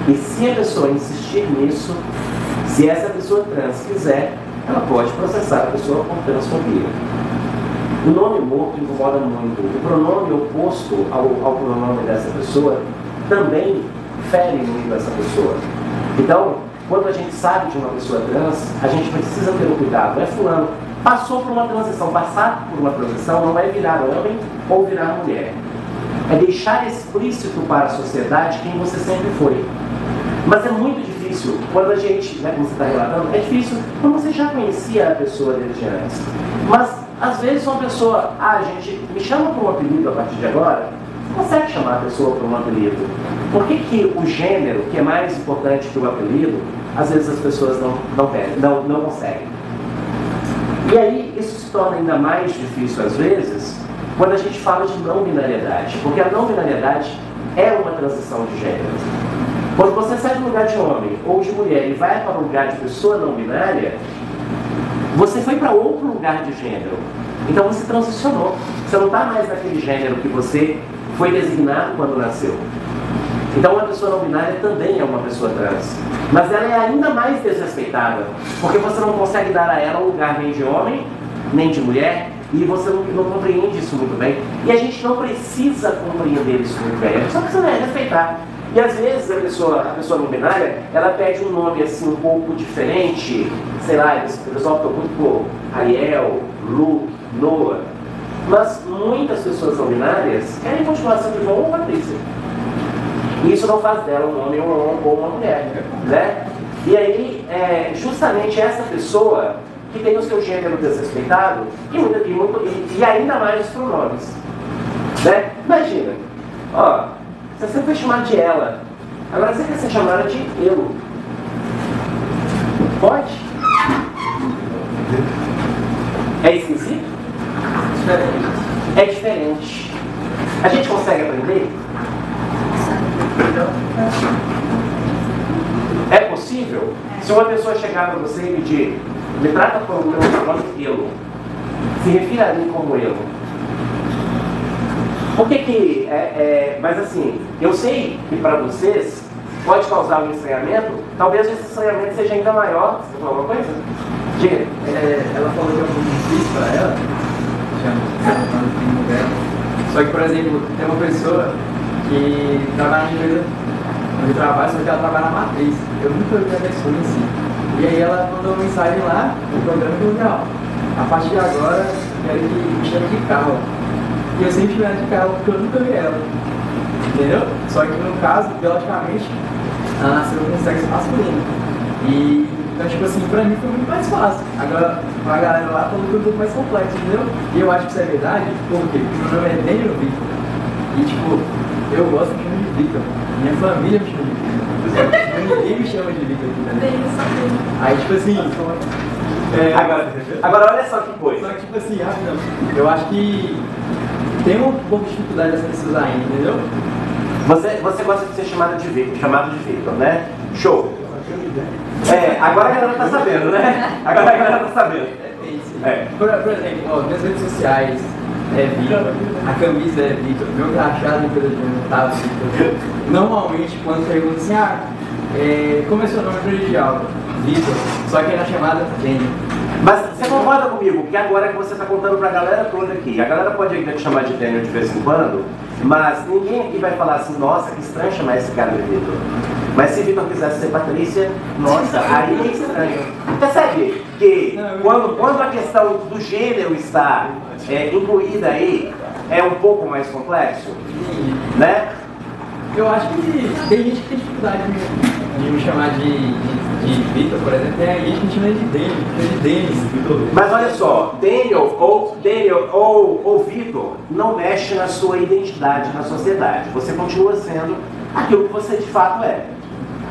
E se a pessoa insistir nisso, se essa pessoa trans quiser, ela pode processar a pessoa por transfobia. O nome morto incomoda muito. O pronome oposto ao pronome dessa pessoa também fere muito essa pessoa. Então, quando a gente sabe de uma pessoa trans, a gente precisa ter um cuidado. É fulano, passou por uma transição. Passar por uma transição não é virar homem ou virar mulher. É deixar explícito para a sociedade quem você sempre foi. Mas é muito difícil, quando a gente, como você está relatando, é difícil quando você já conhecia a pessoa desde antes. Mas, às vezes, uma pessoa, gente, me chama por um apelido a partir de agora, você consegue chamar a pessoa por um apelido. Por que o gênero, que é mais importante que o apelido, às vezes as pessoas não conseguem? E aí, isso se torna ainda mais difícil, às vezes, quando a gente fala de não binariedade, porque a não binariedade é uma transição de gênero. Quando você sai do lugar de homem ou de mulher e vai para o lugar de pessoa não binária, você foi para outro lugar de gênero. Então você transicionou. Você não está mais naquele gênero que você foi designado quando nasceu. Então uma pessoa não binária também é uma pessoa trans. Mas ela é ainda mais desrespeitada, porque você não consegue dar a ela um lugar nem de homem, nem de mulher, e você não compreende isso muito bem. E a gente não precisa compreender isso muito bem, a gente só precisa respeitar. E às vezes a pessoa não binária, ela pede um nome assim um pouco diferente, sei lá, eles optam muito por Ariel, Luke, Noah. Mas muitas pessoas não binárias querem continuar sendo João ou Patrícia. E isso não faz dela um homem ou uma mulher, né? E aí, justamente essa pessoa que tem o seu gênero desrespeitado e ainda mais os pronomes, né? Imagina, você sempre foi chamada de ela, agora você quer ser chamada de eu. Pode? É esquisito? É diferente. A gente consegue aprender? É possível? Se uma pessoa chegar para você e pedir, me trata por um nome eu, se refira a mim como eu. Por que mas assim, eu sei que para vocês pode causar um estranhamento, talvez esse estranhamento seja ainda maior. Você falou alguma coisa? Diga. Ela falou que é muito difícil para ela, só que, por exemplo, tem uma pessoa que trabalha em empresa onde eu trabalho, só que ela trabalha na matriz. Eu nunca vi a pessoa em si. E aí ela mandou uma mensagem lá no programa do Mundial. A partir de agora, quero que me chame de carro. E eu sempre chamo de carro porque eu nunca vi ela. Entendeu? Só que no caso, biologicamente, ela nasceu com sexo masculino. E então, tipo assim, pra mim foi muito mais fácil. Agora, a galera lá falou que foi um pouco mais complexo, entendeu? E eu acho que isso é verdade, porque meu nome é Daniel Victor. E tipo, eu gosto de me chamar de Victor. Minha família me chama de Victor. Ninguém me chama de Victor aqui, né? Aí, tipo assim, Agora olha só que coisa. Só que, tipo assim, rapidão, eu acho que tem um pouco de dificuldade das pessoas ainda, entendeu? Você gosta de ser chamado de Victor, né? Show. Agora a galera tá sabendo, né? Agora a galera tá sabendo. Por exemplo, ó, nas redes sociais é Victor, a camisa é Victor, meu crachado de tá Victor. Normalmente quando perguntam assim, como é seu nome colegial? Victor, só que na chamada tem. Mas você concorda comigo que agora que você está contando para a galera toda aqui, a galera pode ainda te chamar de Daniel de vez em quando, mas ninguém aqui vai falar assim, nossa, que estranho chamar esse cara de Victor. Mas se Victor quisesse ser Patrícia, nossa, aí é estranho. Percebe que quando a questão do gênero está incluída aí, é um pouco mais complexo, né? Eu acho que tem gente que tem dificuldade de me chamar de Victor, por exemplo, tem gente que me chama de Denis. Mas olha só, Daniel ou Victor não mexe na sua identidade na sociedade. Você continua sendo aquilo que você de fato é.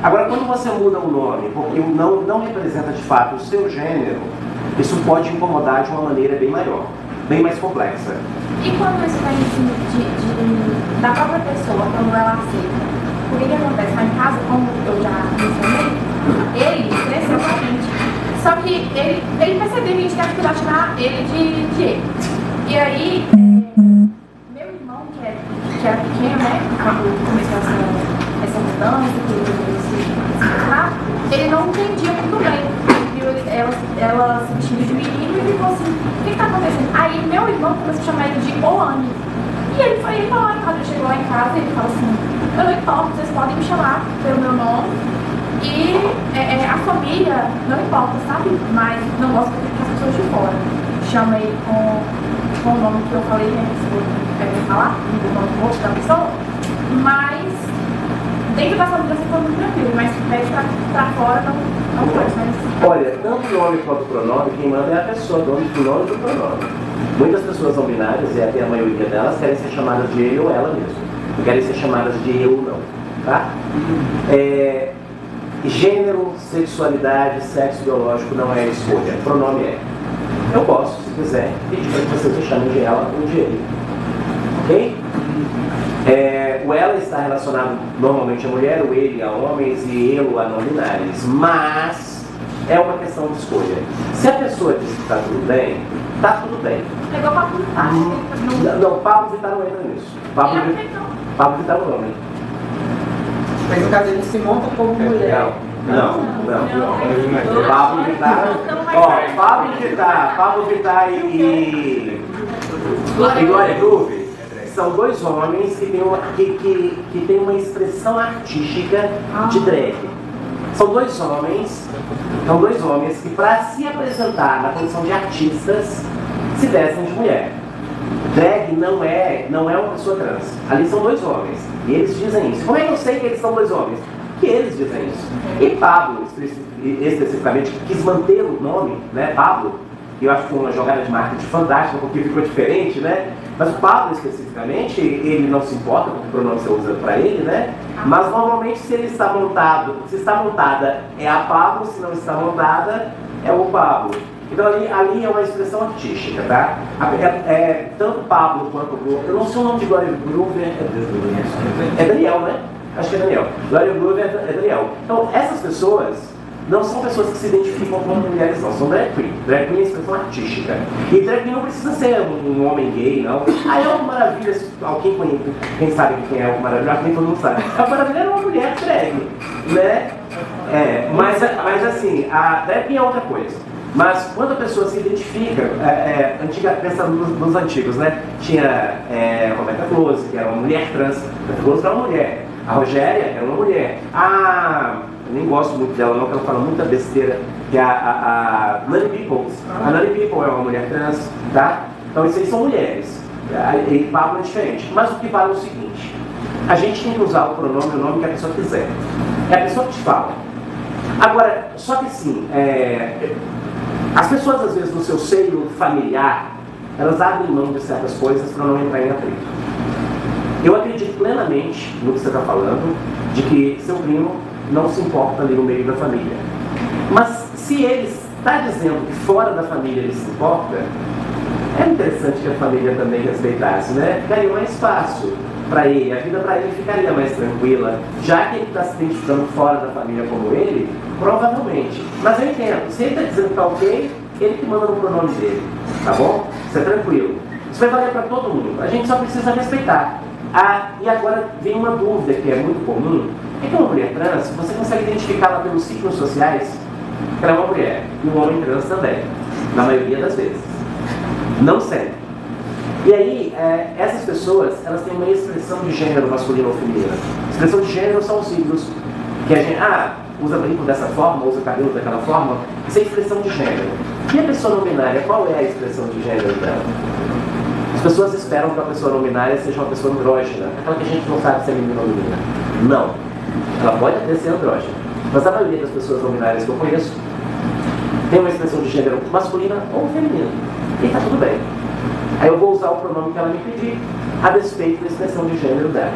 Agora, quando você muda o nome, porque não representa de fato o seu gênero, isso pode incomodar de uma maneira bem maior, bem mais complexa. E quando isso vem da própria pessoa, quando ela aceita? O que acontece? Lá em casa, como eu já mencionei, ele cresceu com a gente. Só que ele percebeu que a gente tem dificuldade de chamar ele de ele. E aí, meu irmão, que era pequeno, né? Começou essa mudança, ele não entendia muito bem. Ela se vestindo de menino e ficou assim, o que está acontecendo? Aí meu irmão começou a chamar ele de Oane. E ele foi embora. Quando ele chegou lá em casa, ele falou assim, eu não importa, vocês podem me chamar pelo meu nome. E a família não importa, sabe? Mas não gosta que as pessoas de fora chamam ele com o nome que eu falei, né? Se eu quero falar, o nome do outro da pessoa. Mas dentro da família você foi muito tranquilo, mas se pede pra fora não pode, mas... Olha, tanto o nome quanto o pronome, quem manda é a pessoa, o nome e do pronome. Muitas pessoas não binárias, e até a maioria delas, querem ser chamadas de ele ou ela mesmo. Não querem ser chamadas de eu ou não, tá? Gênero, sexualidade, sexo biológico não é escolha, pronome é. Eu posso, se quiser, pedir para que vocês me chamem de ela ou de ele. Ok? O ela está relacionado normalmente a mulher, o ele a homens e eu a não binários, mas é uma questão de escolha. Se a pessoa diz que está tudo bem, está tudo bem. Pegou Pablo Vittar. Não, Pablo Vittar não entra nisso. Pablo Vittar é o nome. Mas no caso ele se monta como mulher. Não. Pablo Vittar e Glória Groove são dois homens que têm uma expressão artística de drag. São dois homens que, para se apresentar na condição de artistas, se vestem de mulher. Drag não é uma pessoa trans. Ali são dois homens. E eles dizem isso. Como é que eu sei que eles são dois homens? Que eles dizem isso. E Pablo, especificamente, que quis manter o nome, né? Pablo, que eu acho que foi uma jogada de marketing fantástica, porque ficou diferente, né? Mas o Pablo, especificamente, ele não se importa com o pronome que você usa para ele, né? Mas normalmente, se está montada, é a Pablo, se não está montada, é o Pablo. Então ali é uma expressão artística, tá? Tanto Pablo quanto Groove, eu não sei o nome de Glória Groove, é Daniel, né? Acho que é Daniel. Glória Groove é Daniel. Então essas pessoas não são pessoas que se identificam como mulheres, não, são drag queen. Drag queen é expressão artística. E drag queen não precisa ser um homem gay, não. É Elco Maravilha, quem sabe quem é Elco Maravilha, acho que nem todo mundo sabe. Elco Maravilha era uma mulher drag, né? Mas assim, a drag queen é outra coisa. Mas quando a pessoa se identifica, pensando nos antigos, né? Tinha Roberta Close, que era uma mulher trans. Roberta Close era uma mulher. A Rogéria era uma mulher. Eu nem gosto muito dela não, porque ela fala muita besteira, que é a Nani Peoples. A Nani Peoples é uma mulher trans, tá? Então isso aí são mulheres. E Pablo é diferente. Mas o que vale é o seguinte: a gente tem que usar o pronome e o nome que a pessoa quiser. É a pessoa que te fala. Agora, só que assim, as pessoas às vezes no seu seio familiar, elas abrem mão de certas coisas para não entrar em atrito. Eu acredito plenamente no que você está falando, de que seu primo não se importa ali no meio da família. Mas se eles está dizendo que fora da família ele se importa, é interessante que a família também respeitasse, né? Ficaria mais fácil para ele, a vida para ele ficaria mais tranquila, já que ele está se identificando fora da família como ele, provavelmente. Mas eu entendo, se ele está dizendo que está ok, ele que manda no pronome dele, tá bom? Isso é tranquilo. Isso vai valer para todo mundo, a gente só precisa respeitar. E agora vem uma dúvida que é muito comum, é que uma mulher trans, você consegue identificá-la pelos signos sociais, que ela é uma mulher, e um homem trans também, na maioria das vezes. Não sempre. E aí, essas pessoas, elas têm uma expressão de gênero masculino ou feminino. Expressão de gênero são os signos que a gente, usa brinco dessa forma, usa cabelo daquela forma. Isso é expressão de gênero. E a pessoa não binária, qual é a expressão de gênero dela? As pessoas esperam que a pessoa não binária seja uma pessoa andrógena, aquela que a gente não sabe se é menina ou menina. Não. Ela pode até ser andrógena, mas a maioria das pessoas não binárias que eu conheço tem uma expressão de gênero masculina ou feminina. E está tudo bem. Aí eu vou usar o pronome que ela me pedir a despeito da expressão de gênero dela.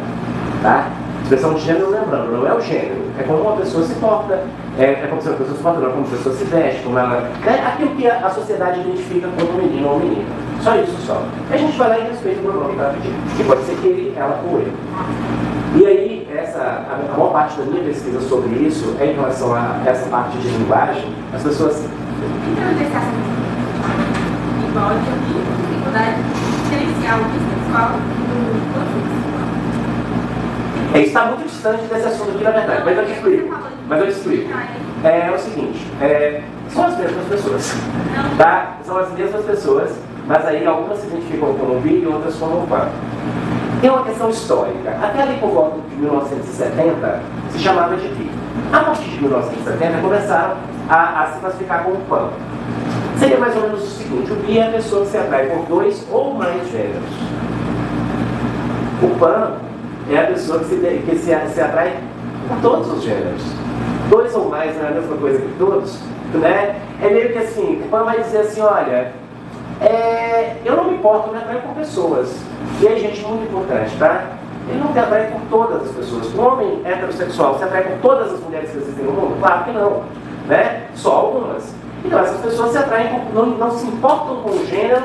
Tá? Expressão de gênero, lembrando, não é o gênero. É como uma pessoa se porta, é como se uma pessoa se porta, não é como uma pessoa se veste, como ela... aquilo que a sociedade identifica como menino ou menina. Só isso só. A gente vai lá e respeita o pronome que ela pedir. Que pode ser que ele, ela ou ele. E aí, a maior parte da minha pesquisa sobre isso é em relação a essa parte de linguagem. As pessoas... Igual eu tive dificuldade de diferenciar o bissexual do transexual. Isso está muito distante desse assunto aqui, na verdade, mas eu te explico. É o seguinte, são as mesmas pessoas, tá? São as mesmas pessoas, mas aí algumas se identificam como bi e outras como pan. Tem uma questão histórica. Até ali por volta de 1970, se chamava de bi. A partir de 1970, começaram a se classificar como pan. Seria mais ou menos o seguinte: o bi é a pessoa que se atrai por 2 ou mais gêneros. O pan é a pessoa que se atrai por todos os gêneros. 2 ou mais não é a mesma coisa que todos, né? É meio que assim, o pan vai dizer assim, olha, eu não me importo, eu me atraio por pessoas. E aí, gente, muito importante, tá? Ele não se atrai por todas as pessoas. O homem heterossexual se atrai por todas as mulheres que existem no mundo? Claro que não, né? Só algumas. Então essas pessoas se atraem, não se importam com o gênero,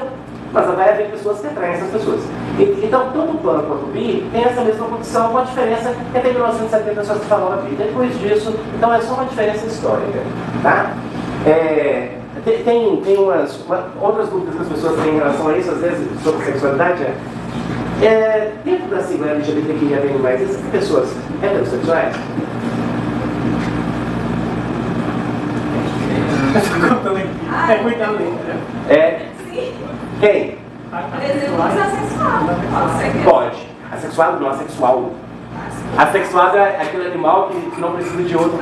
mas vai haver pessoas que atraem essas pessoas. Então, tanto o pan quanto o bi tem essa mesma condição, com a diferença que até 1970 só se falava bi. Depois disso, então é só uma diferença histórica, tá? Tem outras dúvidas que as pessoas têm em relação a isso, às vezes, sobre sexualidade. Dentro da sigla LGBTQIA+, existem pessoas heterossexuais? É muita letra. Quem? Por exemplo, assexual. Pode. Assexuado não, assexual. Assexuado é aquele animal que não precisa de outro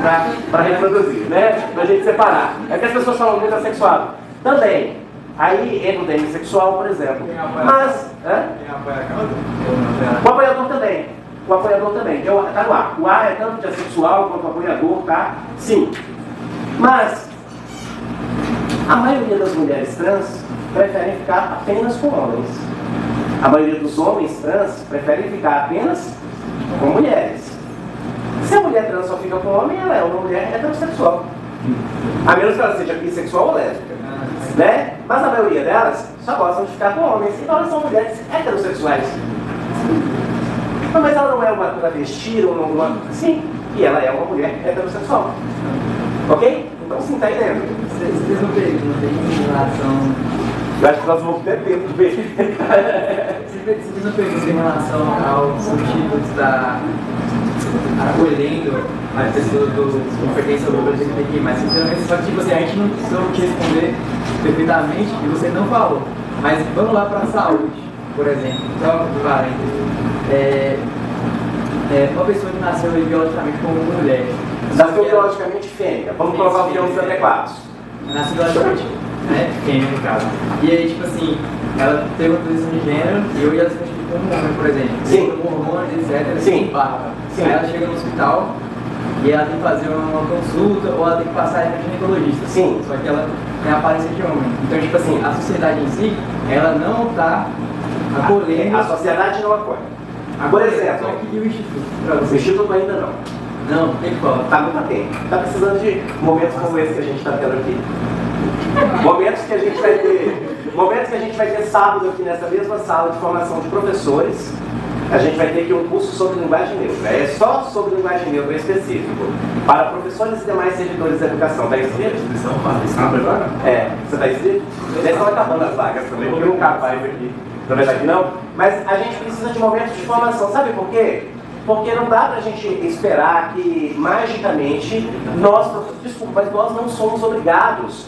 para reproduzir, né? Pra gente separar. É que as pessoas falam muito assexuado. Também. Aí entra o demissexual, por exemplo. Mas... O apoiador também. O apoiador também. Tá no A. O A é tanto de assexual quanto apoiador, tá? Sim. Mas a maioria das mulheres trans preferem ficar apenas com homens. A maioria dos homens trans preferem ficar apenas com mulheres. Se a mulher trans só fica com homem, ela é uma mulher heterossexual. A menos que ela seja bissexual ou lésbica. Né? Mas a maioria delas só gostam de ficar com homens. Então elas são mulheres heterossexuais. Mas ela não é uma travesti ou uma... Sim, e ela é uma mulher heterossexual. Ok? Então sim, tá entendendo. Vocês não perguntam em relação... Eu acho que nós vamos ter tempo de ver. Vocês não perguntam em relação ao sentido de estar acolhendo as pessoas com pertence ao grupo LGBTQI+. Só que tipo assim, a gente não precisou te responder perfeitamente e você não falou. Mas vamos lá para a saúde, por exemplo. Só um parênteses. Uma pessoa que nasceu biologicamente como mulher. Nasceu biologicamente fêmea. Vamos colocar os termos adequados. Nasceu biologicamente fêmea, no caso. E aí, tipo assim, ela teve uma transição de gênero e hoje ela se constitui como homem, por exemplo. Sim. Com hormônios, etc. Sim. Barba. Sim. Aí ela chega no hospital e ela tem que fazer uma consulta ou ela tem que passar para ginecologista. Sim. Só que ela tem a aparência de homem. Então, tipo assim, a sociedade em si, ela não está acolhendo. A sociedade não acolhe. Por exemplo, e o instituto? o instituto ainda não. Não, tem como. Tá muito atento. Tá precisando de momentos como esse que a gente está tendo aqui. Momentos que a gente vai ter sábado aqui nessa mesma sala de formação de professores. A gente vai ter aqui um curso sobre linguagem neutra. É só sobre linguagem neutra específico. Para professores e demais servidores da educação. Está inscrito? Você está inscrito? Já estão acabando as vagas também, porque não cabe mais aqui. Na verdade não. Mas a gente precisa de momentos de formação. Sabe por quê? Porque não dá para a gente esperar que magicamente nós não somos obrigados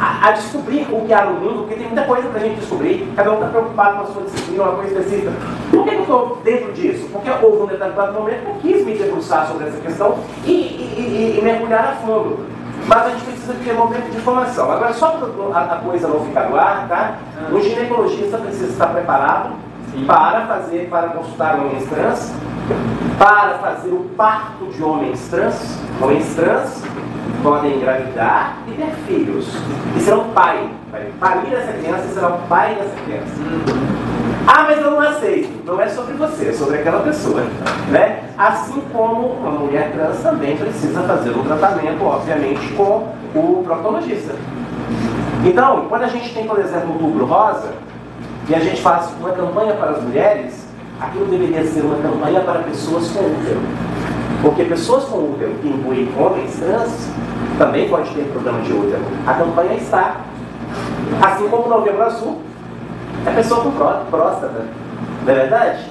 a descobrir o que há no mundo, porque tem muita coisa para a gente descobrir, cada um está preocupado com a sua disciplina, uma coisa específica. Por que eu estou dentro disso? Porque houve um determinado momento que eu quis me debruçar sobre essa questão e mergulhar a fundo. Mas a gente precisa ter um momento de formação. Agora, só para a coisa não ficar no ar, tá? O ginecologista precisa estar preparado para consultar homens trans, para fazer o parto de homens trans. Homens trans podem engravidar e ter filhos. E serão pai. Vai parir essa criança e será o pai dessa criança. Ah, mas eu não aceito. Não é sobre você, é sobre aquela pessoa. Né? Assim como uma mulher trans também precisa fazer um tratamento, obviamente, com o proctologista. Então, quando a gente tem, por exemplo, o Outubro Rosa, e a gente faz uma campanha para as mulheres, aquilo deveria ser uma campanha para pessoas com útero. Porque pessoas com útero, que incluem homens trans, também pode ter problema de útero. A campanha está. Assim como o Novembro Azul, é pessoa com próstata. Não é verdade?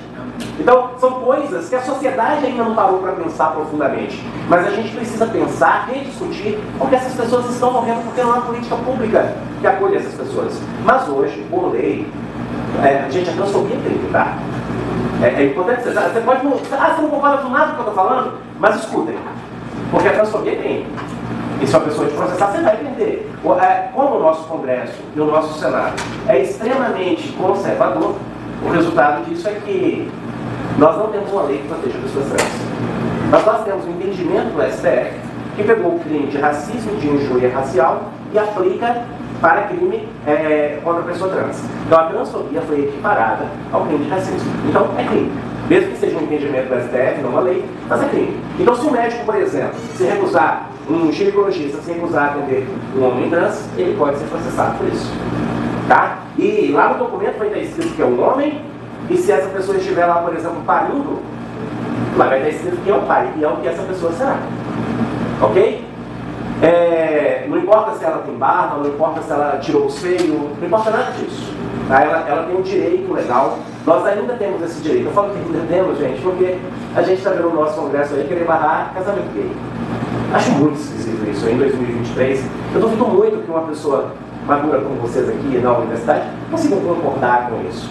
Então, são coisas que a sociedade ainda não parou para pensar profundamente. Mas a gente precisa pensar, rediscutir, porque essas pessoas estão morrendo porque não há política pública que acolha essas pessoas. Mas hoje, por lei, gente, a transfobia é crime, tá? É importante, você pode não... você não concorda com nada do que eu estou falando, mas escutem. Porque a transfobia é crime. E se uma pessoa te processar, você vai entender. Como o nosso Congresso e o nosso Senado é extremamente conservador, o resultado disso é que nós não temos uma lei que proteja pessoas trans. Mas nós temos um entendimento do STF que pegou o crime de racismo, de injúria racial e aplica para crime contra a pessoa trans. Então a transfobia foi equiparada ao crime de racismo. Então é crime. Mesmo que seja um entendimento do STF, não uma lei, mas é crime. Então se um médico, por exemplo, se recusar, um ginecologista se recusar a atender um homem trans, ele pode ser processado por isso. Tá? E lá no documento vai estar escrito que é um homem, e se essa pessoa estiver lá, por exemplo, parindo, lá vai estar escrito que é o pai, e é o que essa pessoa será. Ok? Não importa se ela tem barba, não importa se ela tirou o seio, não importa nada disso. Tá? Ela tem um direito legal. Nós ainda temos esse direito. Eu falo que ainda temos, gente, porque a gente está vendo o nosso congresso aí querer barrar casamento gay. Acho muito esquisito isso em 2023. Eu duvido muito que uma pessoa madura como vocês aqui na universidade consigam concordar com isso.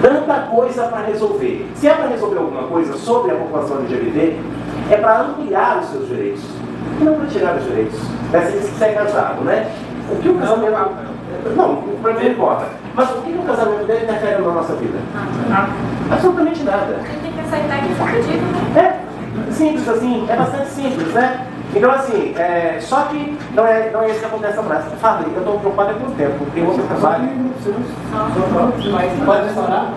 Tanta coisa para resolver. Se é para resolver alguma coisa sobre a população LGBT, é para ampliar os seus direitos. E não para tirar os direitos. Se você é casado, né? O que o casamento... Não, para mim não importa. Mas o que o casamento dele interfere na nossa vida? Absolutamente nada. A gente tem que aceitar que isso é pedido, né? Simples assim, é bastante simples, né? Então assim, só que não é isso que acontece na prática. Fábio, eu estou preocupado com o tempo, porque outro trabalho... Pode restaurar?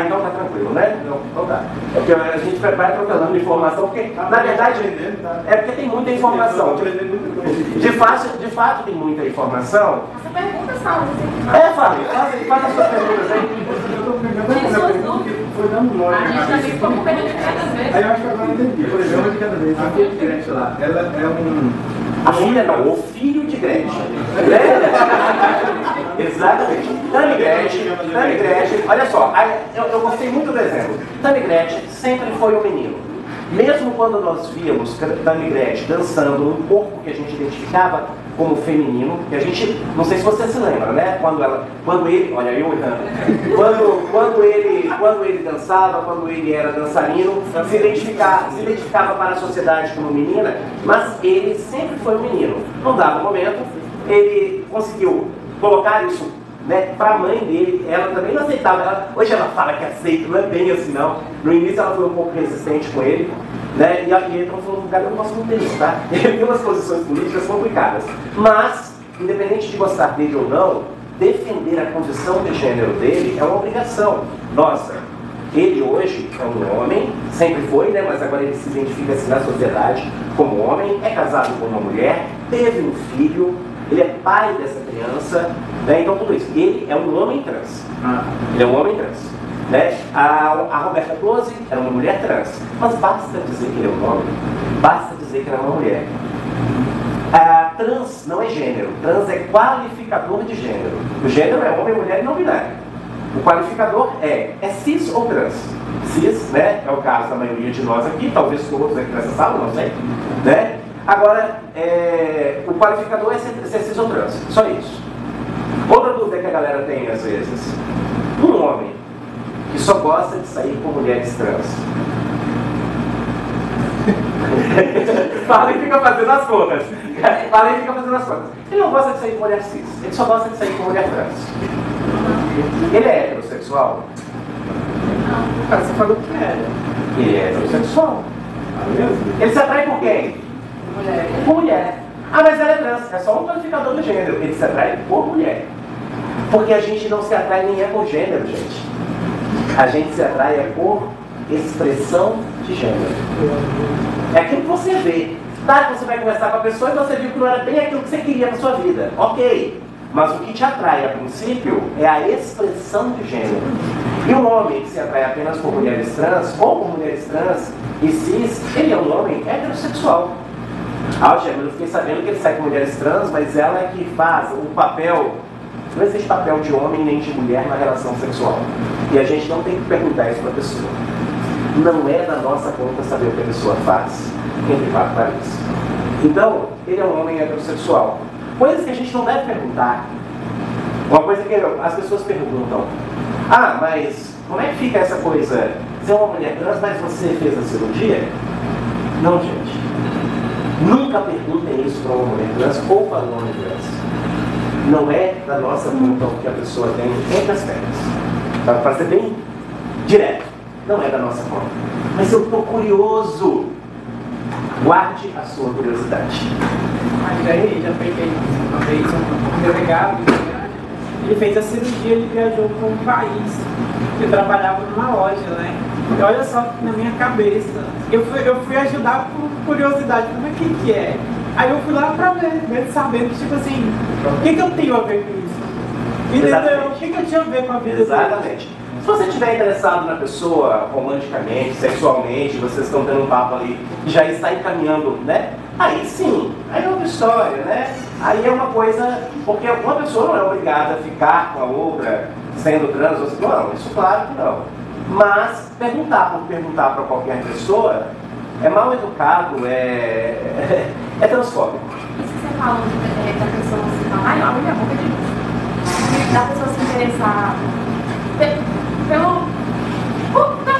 Então tá tranquilo, né? Então tá. É porque a gente vai atropelando informação, porque na verdade é porque tem muita informação. De fato tem muita informação. Essa pergunta, Saulo, Fábio, faz as suas perguntas aí. Foi dando nó. a gente também ficou com pena de cada vez. Aí eu acho que agora eu entendi. Por exemplo, de cada vez. A filha de Gretchen lá, ela é um... A filha não, o filho de Gretchen. Exatamente. Tammy Gretchen, olha só, eu gostei muito do exemplo. Tammy Gretchen sempre foi um menino. Mesmo quando nós víamos Tammy Gretchen dançando num corpo que a gente identificava como feminino, que a gente, não sei se você se lembra, né? Quando ele, olha eu errando, quando ele dançava, quando ele era dançarino, se identificava para a sociedade como menina, mas ele sempre foi um menino. Num dado momento, ele conseguiu colocar isso, né, para a mãe dele. Ela também não aceitava. Hoje ela fala que aceita, não é bem assim não. No início ela foi um pouco resistente com ele, né, e ele falou, cara, eu não posso muito isso, tá? Ele tem umas posições políticas complicadas. Mas, independente de gostar dele ou não, defender a condição de gênero dele é uma obrigação nossa. Ele hoje é um homem, sempre foi, né? Mas agora ele se identifica assim na sociedade como homem, é casado com uma mulher, teve um filho, ele é pai dessa criança, né? Então tudo isso. Ele é um homem trans. Ele é um homem trans. Né? A Roberta Close era uma mulher trans, mas basta dizer que ele é um homem, basta dizer que ela é uma mulher. Trans não é gênero, trans é qualificador de gênero. O gênero é homem, mulher e não binário. O qualificador é cis ou trans. Cis, né, é o caso da maioria de nós aqui, talvez todos aqui nessa sala, não sei. Né? Agora, o qualificador é ser cis ou trans, só isso. Outra dúvida que a galera tem às vezes: um homem que só gosta de sair com mulheres trans. Fala e fica fazendo as contas. Fala e fica fazendo as contas. Ele não gosta de sair com mulher cis, ele só gosta de sair com mulher trans. Ele é heterossexual? Não. Cara, você falou que era. Ele é heterossexual. Ele se atrai por quem? Mulher. Por mulher. Ah, mas ela é trans. É só um qualificador do gênero. Ele se atrai por mulher. Porque a gente não se atrai nem é por gênero, gente. A gente se atrai é por expressão de gênero. É aquilo que você vê. Tá, você vai conversar com a pessoa e você viu que não era bem aquilo que você queria na sua vida. Ok. Mas o que te atrai a princípio é a expressão de gênero. E um homem que se atrai apenas por mulheres trans, ou por mulheres trans e cis, ele é um homem heterossexual. Eu fiquei sabendo que ele sai com mulheres trans, mas ela é que faz o papel. Não existe papel de homem nem de mulher na relação sexual. E a gente não tem que perguntar isso para a pessoa. Não é da nossa conta saber o que a pessoa faz entre quatro paredes. Então, ele é um homem heterossexual. Coisas que a gente não deve perguntar. Uma coisa que as pessoas perguntam: ah, mas como é que fica essa coisa? Você é uma mulher trans, mas você fez a cirurgia? Não, gente. Nunca perguntem isso para uma mulher trans ou para um homem trans. Não é da nossa conta o que a pessoa tem entre as pernas. Para ser bem direto, não é da nossa conta. Mas eu estou curioso. Guarde a sua curiosidade. Já peguei uma vez um delegado, ele fez a cirurgia, ele viajou para um país. Eu trabalhava numa loja, né? E olha só na minha cabeça. Eu fui ajudar por curiosidade, como é que é? Aí eu fui lá pra ver, mesmo sabendo, tipo assim, o que eu tenho a ver com isso? Entendeu? O que eu tinha a ver com a vida dele? Exatamente. Se você estiver interessado na pessoa romanticamente, sexualmente, vocês estão tendo um papo ali e já está encaminhando, né? Aí sim, aí é outra história, né? Aí é uma coisa, porque uma pessoa não é obrigada a ficar com a outra sendo trans, ou assim, não, isso claro que não. Mas perguntar por perguntar para qualquer pessoa é mal educado, é transfóbico. Isso que você falou da pessoa se falar, ai, abre minha boca de novo. Da pessoa se interessar pela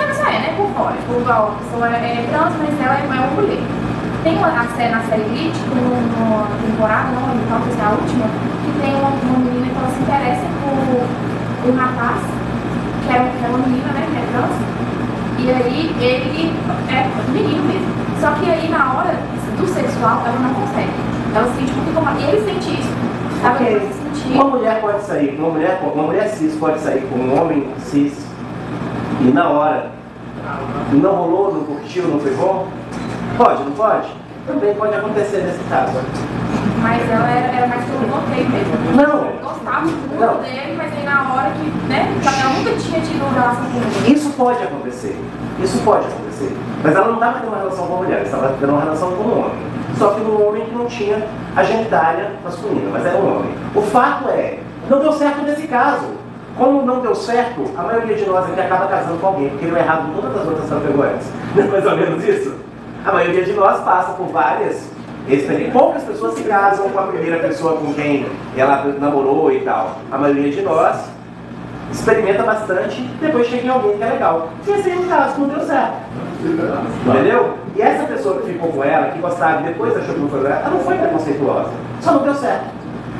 pessoa né? Por fora. Tipo, igual, a pessoa é trans, mas ela é uma mulher. Tem na série Elite, numa temporada, não lembro qual foi a última, que tem uma menina que ela se interessa por um rapaz, que é uma menina, né? Que é trans. E aí ele é menino mesmo. Só que aí na hora do sexual ela não consegue. Ela se sente muito como. E ele sente isso. Okay. Uma mulher pode sair, uma mulher cis pode sair com um homem cis e na hora não rolou, não curtiu, não foi bom? Pode, não pode? Também pode acontecer nesse caso. Mas ela era mais pelo bloqueio mesmo. Não. Gostava muito dele, mas aí na hora que, né? Ela nunca tinha tido uma relação com ele. Isso pode acontecer. Isso pode acontecer. Mas ela não estava tendo uma relação com a mulher, ela estava tendo uma relação com um homem. Só que um homem que não tinha a genitália masculina, mas era um homem. O fato é, não deu certo nesse caso. Como não deu certo, a maioria de nós aqui acaba casando com alguém, porque deu errado em todas as outras categorias. Não é mais ou menos isso? A maioria de nós passa por várias experiências. Poucas pessoas se casam com a primeira pessoa com quem ela namorou e tal. A maioria de nós experimenta bastante, depois chega em alguém que é legal. E esse aí é um caso que não deu certo. Entendeu? E essa pessoa que ficou com ela, que gostava e depois achou que não foi ela, ela não foi preconceituosa. Só não deu certo.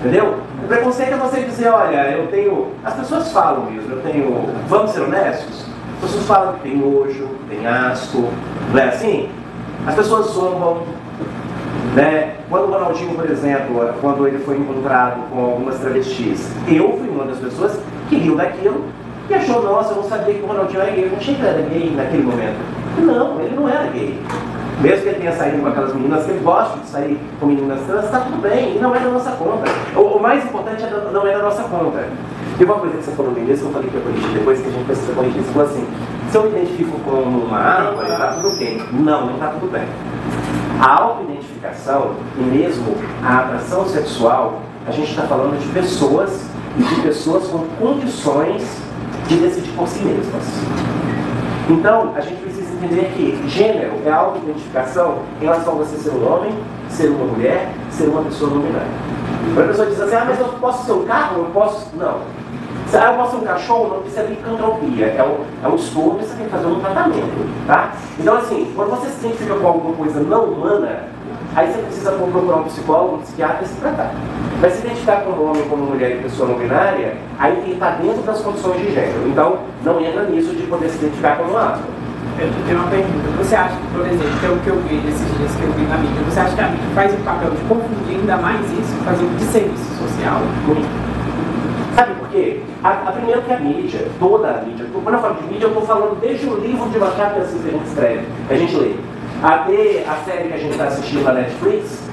Entendeu? O preconceito é você dizer, olha, eu tenho... As pessoas falam mesmo, eu tenho... Vamos ser honestos? As pessoas falam que tem nojo, tem asco, não é assim? As pessoas zombam, né? Quando o Ronaldinho, por exemplo, quando ele foi encontrado com algumas travestis, eu fui uma das pessoas que riu daquilo e achou, nossa, eu não sabia que o Ronaldinho era gay, eu não achei que ele era gay naquele momento. Não, ele não era gay. Mesmo que ele tenha saído com aquelas meninas, que ele gosta de sair com meninas trans, está tudo bem, e não é da nossa conta. O mais importante não é da nossa conta. E uma coisa que você falou no início, que eu falei que ia corrigir depois, que a gente precisa corrigir, você falou assim, se eu me identifico como uma árvore, está tudo bem. Não está tudo bem. A auto-identificação e mesmo a atração sexual, a gente está falando de pessoas e de pessoas com condições de decidir por si mesmas. Então, a gente precisa entender que gênero é a auto-identificação em relação a você ser um homem, ser uma mulher, ser uma pessoa não binária. Quando a pessoa diz assim, mas eu posso ser um carro, eu posso... Não. Eu posso ser um cachorro, não precisa de licantropia. É um estudo e você tem que fazer um tratamento, tá? Então, assim, quando você se identifica com alguma coisa não humana, aí você precisa procurar um psicólogo, um psiquiatra e se tratar. Vai se identificar como homem, como mulher e pessoa não binária, aí tem que estar dentro das condições de gênero. Então, não entra nisso de poder se identificar como árvore. Eu tenho uma pergunta. Você acha que, por exemplo, que é o que eu vi nesses dias que eu vi na mídia, você acha que a mídia faz o papel de confundir ainda mais isso, fazer um desserviço social? Muito. Sabe por quê? Primeiro que a mídia, toda a mídia, quando eu falo de mídia, eu estou falando desde o livro de Machado de Assis que a gente escreve, que a gente lê, até a série que a gente está assistindo na Netflix,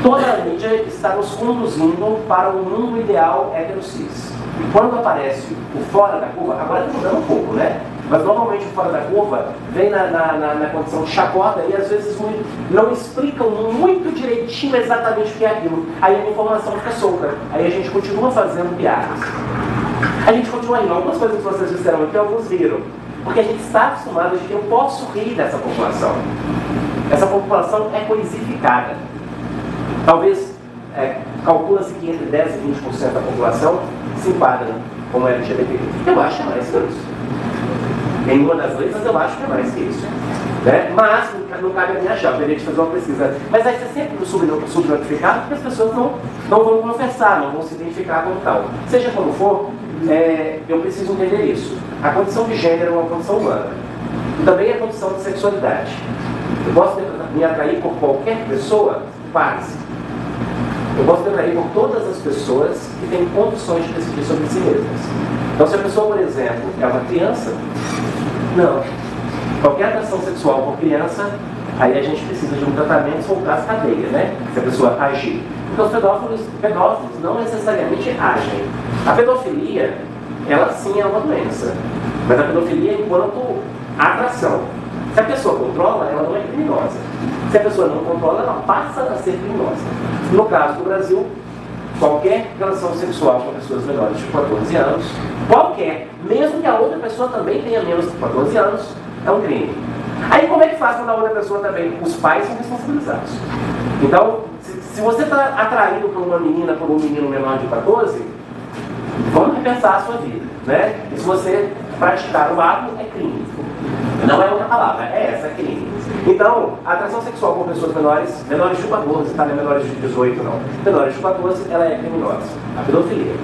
toda a mídia está nos conduzindo para um mundo ideal heterocis. E quando aparece o fora da curva, agora está mudando um pouco, né? Mas normalmente o fora da curva vem na condição de chacota e às vezes não explicam muito direitinho exatamente o que é aquilo. Aí a informação fica solta. Aí a gente continua fazendo piadas. A gente continua rindo. Algumas coisas que vocês disseram aqui, alguns viram. Porque a gente está acostumado de que eu posso rir dessa população. Essa população é coisificada. Talvez calcula-se que entre 10% e 20% da população se enquadra como LGBT. Eu acho que é mais que isso. Em uma das leis, mas eu acho que é mais que isso. Né? Mas não cabe a mim achar, eu teria que fazer uma pesquisa. Mas vai ser sempre subnotificado porque as pessoas não vão confessar, não vão se identificar como tal. Seja como for, eu preciso entender isso. A condição de gênero é uma condição humana. E também a condição de sexualidade. Eu posso me atrair por qualquer pessoa? Quase. Eu posso me atrair por todas as pessoas que têm condições de decidir sobre si mesmas. Então, se a pessoa, por exemplo, é uma criança, não. Qualquer atração sexual por criança, aí a gente precisa de um tratamento soltar as cadeias, né? Se a pessoa agir. Porque os pedófilos não necessariamente agem. A pedofilia, ela sim é uma doença. Mas a pedofilia é enquanto atração. Se a pessoa controla, ela não é criminosa. Se a pessoa não controla, ela passa a ser criminosa. No caso do Brasil, qualquer relação sexual com pessoas menores de 14 anos, qualquer, mesmo que a outra pessoa também tenha menos de 14 anos, é um crime. Aí como é que faz quando a outra pessoa também? Os pais são responsabilizados. Então, se você está atraído por uma menina, por um menino menor de 14, vamos repensar a sua vida, né? E se você praticar o ato, é crime. Não é outra palavra, é essa, é crime. Então, a atração sexual com pessoas menores de 14, tá? Não é menores de 18 não. Menores de 14, ela é criminosa, a pedofilia.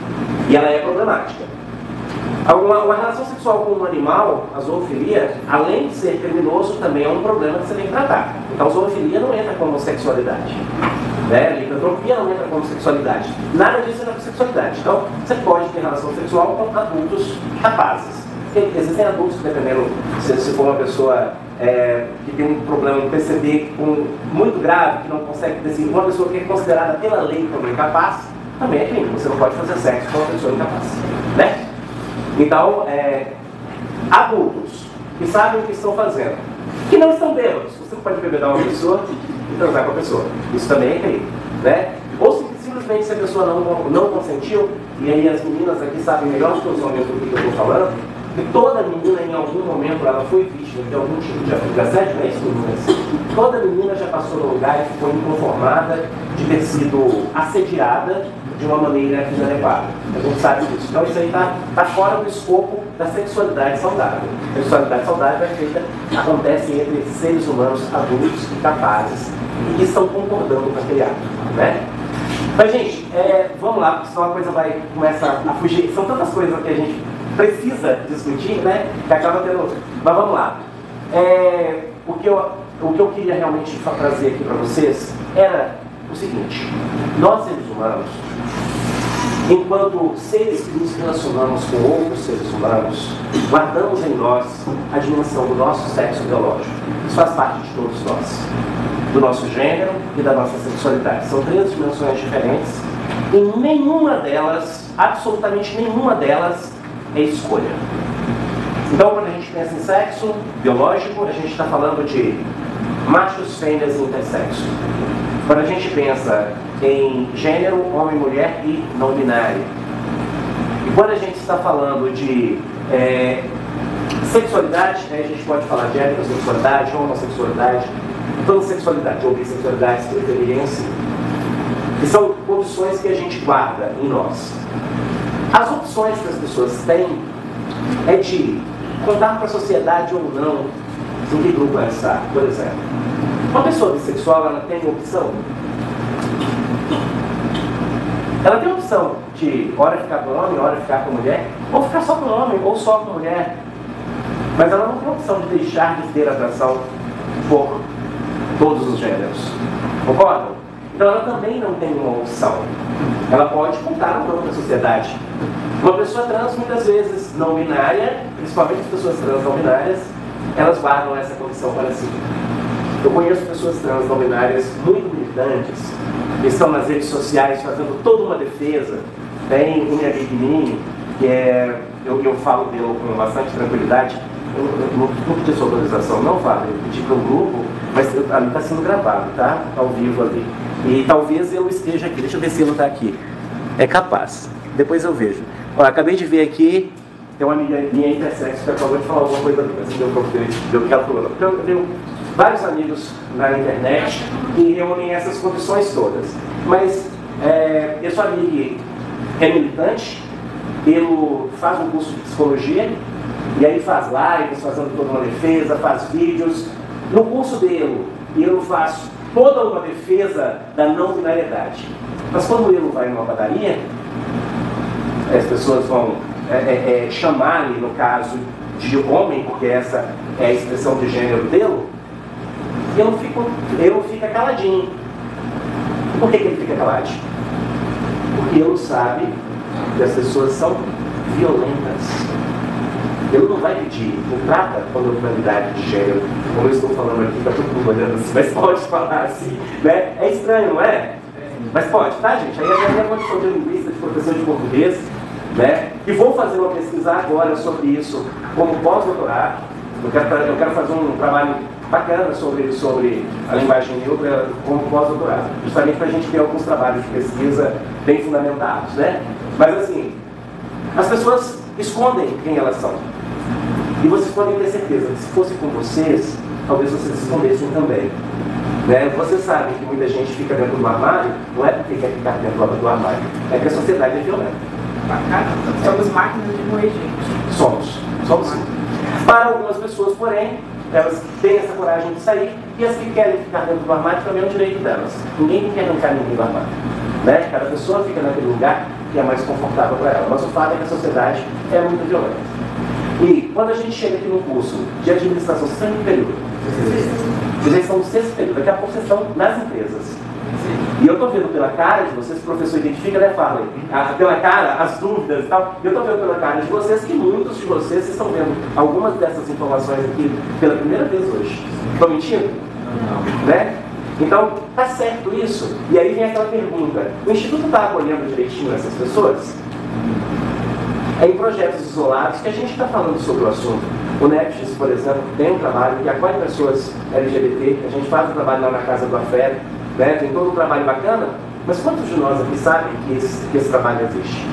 E ela é problemática. Uma relação sexual com um animal, a zoofilia, além de ser criminoso, também é um problema que você tem que tratar. Então, a zoofilia não entra como sexualidade. Né? A licantropia não entra como sexualidade. Nada disso entra como sexualidade. Então, você pode ter relação sexual com adultos rapazes. Existem adultos que, dependendo, se for uma pessoa que tem um problema, um PCD muito grave, que não consegue decidir, uma pessoa que é considerada pela lei como incapaz, também é crime. Você não pode fazer sexo com uma pessoa incapaz. Né? Então, adultos que sabem o que estão fazendo, que não estão bêbados, você não pode bebedar uma pessoa e transar com a pessoa. Isso também é crime. Né? Ou simplesmente se a pessoa não consentiu, e aí as meninas aqui sabem melhor do que os homens do que eu estou falando, que toda menina, em algum momento, ela foi vítima de algum tipo de assédio, não é isso, meninas? Toda menina já passou no lugar e ficou inconformada de ter sido assediada de uma maneira inadequada. A gente sabe disso. Então isso aí está fora do escopo da sexualidade saudável. A sexualidade saudável acontece entre seres humanos adultos e capazes e que estão concordando com aquele ato. Né? Mas, gente, vamos lá, porque senão a coisa vai começar a fugir. São tantas coisas que a gente precisa discutir, né? Que acaba tendo... Mas vamos lá. O que eu queria realmente trazer aqui para vocês era o seguinte: nós, seres humanos, enquanto seres que nos relacionamos com outros seres humanos, guardamos em nós a dimensão do nosso sexo biológico. Isso faz parte de todos nós, do nosso gênero e da nossa sexualidade. São 3 dimensões diferentes e nenhuma delas, absolutamente nenhuma delas, é escolha. Então, quando a gente pensa em sexo biológico, a gente está falando de machos, fêmeas e intersexo. Quando a gente pensa em gênero, homem, mulher e não binário. E quando a gente está falando de sexualidade, a gente pode falar de heterossexualidade, homossexualidade, pansexualidade ou bissexualidade, se preferirem assim. Que são opções que a gente guarda em nós. As opções que as pessoas têm é de contar para a sociedade ou não em que grupo ela está. Por exemplo, uma pessoa bissexual, ela tem opção. Ela tem a opção de hora ficar com homem, hora ficar com mulher, ou ficar só com homem, ou só com mulher. Mas ela não tem a opção de deixar de ter atração por todos os gêneros. Concordam? Então ela também não tem uma opção. Ela pode contar ou não para a sociedade. Uma pessoa trans, muitas vezes não binária, principalmente as pessoas trans não binárias, elas guardam essa condição para si. Eu conheço pessoas trans não binárias muito militantes, que estão nas redes sociais fazendo toda uma defesa. Tem um amigo Nini, que eu falo dele com bastante tranquilidade. Eu não pedi sua autorização, não, Fábio. Eu pedi para o grupo, mas ali está sendo gravado, tá? Ao vivo ali. E talvez ele esteja aqui. Deixa eu ver se ele está aqui. É capaz. Depois eu vejo. Olha, acabei de ver aqui, tem uma amiga minha intersexo que acabou de falar alguma coisa ali, mas deu que ela falou. Então, eu tenho vários amigos na internet que reúnem essas condições todas. Mas esse amigo é militante, ele faz um curso de psicologia, e aí faz lives, fazendo toda uma defesa, faz vídeos. No curso dele, ele faz toda uma defesa da não binariedade. Mas quando ele vai numa padaria, as pessoas vão chamar-lhe, no caso, de homem, porque essa é a expressão de gênero dele, e ele fica caladinho. Por que ele fica caladinho? Porque ele sabe que as pessoas são violentas. Ele não vai pedir, não trata com neutralidade de gênero, como eu estou falando aqui, está todo mundo olhando assim, mas pode falar assim, né? É estranho, não é? Mas pode, tá, gente? Aí a minha condição de linguista, de professor de português, né? E vou fazer uma pesquisa agora sobre isso como pós-doutorado. Eu quero fazer um trabalho bacana sobre a linguagem neutra como pós-doutorado, justamente para a gente ter alguns trabalhos de pesquisa bem fundamentados, né? Mas assim, as pessoas escondem quem elas são. E vocês podem ter certeza que se fosse com vocês, talvez vocês escondessem também. Né? Vocês sabem que muita gente fica dentro do armário, não é porque quer ficar dentro do armário, é que a sociedade é violenta. Somos máquinas de moer gente. Somos sim. Para algumas pessoas, porém, elas têm essa coragem de sair, e as que querem ficar dentro do armário também é um direito delas. Ninguém quer arrancar ninguém do armário. Né? Cada pessoa fica naquele lugar que é mais confortável para ela. Mas o fato é que a sociedade é muito violenta. E quando a gente chega aqui no curso de administração, vocês estão em que período? Vocês estão no 6º período, daqui a pouco vocês estão nas empresas. E eu estou vendo pela cara de vocês, o professor identifica, né, Farley? Pela cara, as dúvidas e tal. E eu estou vendo pela cara de vocês que muitos de vocês estão vendo algumas dessas informações aqui pela primeira vez hoje. Estou mentindo? Não. Né? Então, tá certo isso? E aí vem aquela pergunta: o Instituto está acolhendo direitinho essas pessoas? É em projetos isolados que a gente está falando sobre o assunto. O NEPGIS, por exemplo, tem um trabalho que acolhe pessoas LGBT, a gente faz um trabalho lá na Casa do Afé, né? Tem todo um trabalho bacana, mas quantos de nós aqui sabem que esse trabalho existe?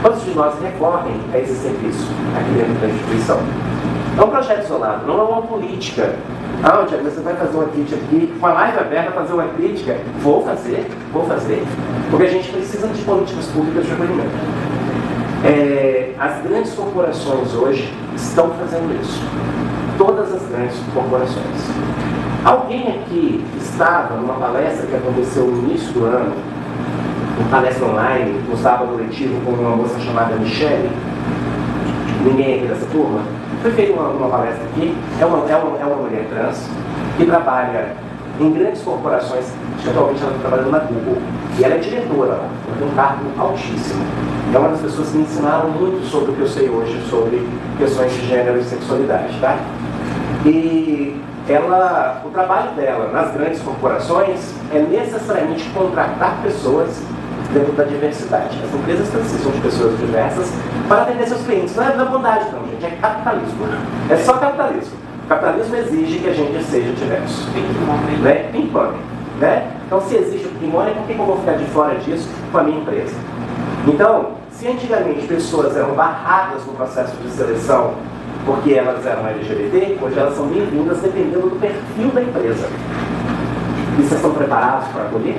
Quantos de nós recorrem a esse serviço aqui dentro da instituição? É um projeto isolado, não é uma política. Ah, Tiago, você vai fazer uma crítica aqui, com a live aberta, fazer uma crítica? Vou fazer, porque a gente precisa de políticas públicas de acolhimento. As grandes corporações hoje estão fazendo isso. Todas as grandes corporações. Alguém aqui estava numa palestra que aconteceu no início do ano, uma palestra online, no sábado letivo, com uma moça chamada Michele? Ninguém aqui dessa turma? Foi feita uma palestra aqui, é uma mulher trans, que trabalha em grandes corporações. Acho que atualmente ela está trabalhando na Google. E ela é diretora lá, ela tem um cargo altíssimo. É uma das pessoas que me ensinaram muito sobre o que eu sei hoje sobre questões de gênero e sexualidade, tá? E o trabalho dela nas grandes corporações é necessariamente contratar pessoas dentro da diversidade. As empresas precisam de pessoas diversas para atender seus clientes. Não é da bondade não, gente, é capitalismo. É só capitalismo. O capitalismo exige que a gente seja diverso. Né? Ping-pong. Né? Então, se existe o ping-pong, por que eu vou ficar de fora disso com a minha empresa? Então, se antigamente pessoas eram barradas no processo de seleção porque elas eram LGBT, hoje elas são bem-vindas dependendo do perfil da empresa. E vocês estão preparados para acolher?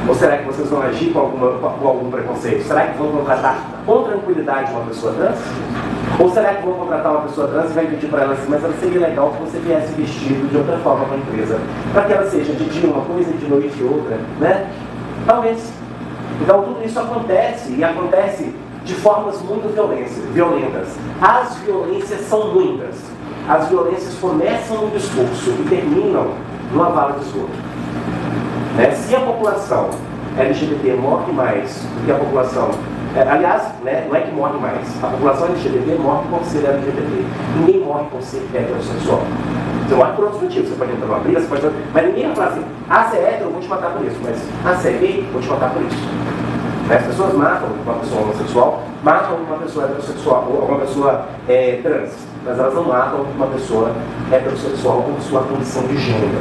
Ou será que vocês vão agir com algum preconceito? Será que vão contratar com tranquilidade uma pessoa trans? Ou será que vão contratar uma pessoa trans e vai pedir para ela assim, mas ela seria legal que você viesse vestido de outra forma para a empresa, para que ela seja de dia uma coisa e de noite outra, né? Talvez. Então tudo isso acontece, e acontece de formas muito violentas. As violências são muitas. As violências começam no discurso e terminam numa vala de esgoto. Né? Se a população LGBT morre mais do que a população... aliás, né, não é que morre mais. A população LGBT morre por ser LGBT. Ninguém morre por ser heterossexual. Você morre por outros motivos. Você pode entrar numa briga, você pode... Mas ninguém vai falar assim, você é hétero, eu vou te matar por isso. Mas você é gay, eu vou te matar por isso. As pessoas matam uma pessoa homossexual, matam uma pessoa heterossexual ou uma pessoa trans, mas elas não matam uma pessoa heterossexual com sua condição de gênero.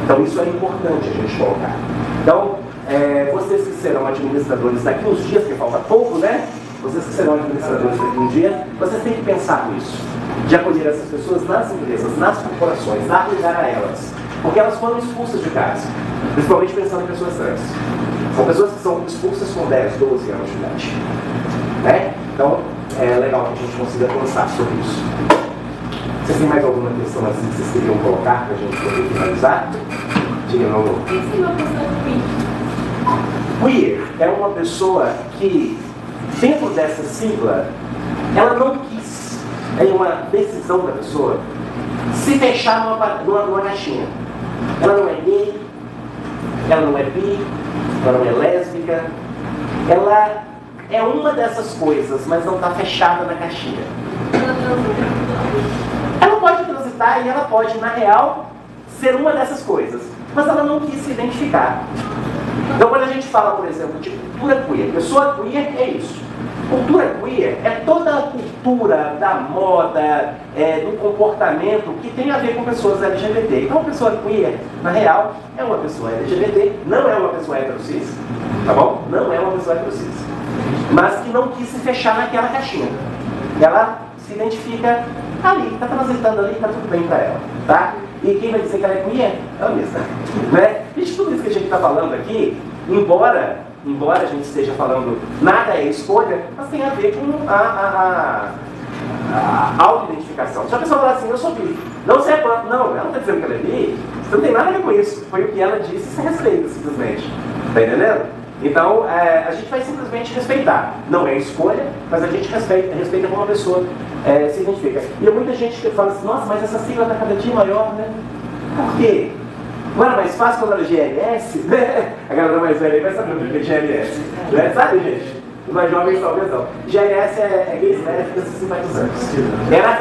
Então isso é importante a gente colocar. Então, vocês que serão administradores daqui uns dias, que falta pouco, né? Vocês que serão administradores daqui uns dias, vocês têm que pensar nisso, de acolher essas pessoas nas empresas, nas corporações, dar lugar a elas, porque elas foram expulsas de casa, principalmente pensando em pessoas trans. São pessoas que são expulsas com 10, 12 anos de idade. Né? Então, é legal que a gente consiga pensar sobre isso. Vocês têm mais alguma questão assim que vocês queriam colocar para a gente poder finalizar? Diga, não. O que seria uma pessoa queer é uma pessoa que, dentro dessa sigla, ela não quis, é uma decisão da pessoa, se fechar numa caixinha. Ela não é gay, ela não é bi, ela não é lésbica, ela é uma dessas coisas, mas não está fechada na caixinha. Ela pode transitar e ela pode, na real, ser uma dessas coisas, mas ela não quis se identificar. Então, quando a gente fala, por exemplo, de cultura queer, pessoa queer é isso. Cultura queer é toda a cultura da moda, do comportamento que tem a ver com pessoas LGBT. Então, a pessoa queer, na real, é uma pessoa LGBT, não é uma pessoa heterossexual, tá bom? Não é uma pessoa heterossexual, mas que não quis se fechar naquela caixinha. Ela se identifica ali, está transitando ali, está tudo bem para ela, tá? E quem vai dizer que ela é queer? Ela mesma, né? Gente, tudo isso que a gente está falando aqui, embora a gente esteja falando nada é escolha, mas tem a ver com a auto-identificação. Se a pessoa falar assim, eu sou bi, não você é quanto, não, ela não está dizendo que ela é bi, você não tem nada a ver com isso, foi o que ela disse e se respeita simplesmente, tá entendendo? Então, a gente vai simplesmente respeitar, não é escolha, mas a gente respeita como a pessoa se identifica. E há muita gente que fala assim, nossa, mas essa sigla está cada dia maior, né? Por quê? Não era mais fácil quando era GLS? Né? A galera mais velha aí vai saber o que é GLS. Né? Sabe, gente? Os mais jovens talvez não. GLS é gays lésbicas e simpatizantes.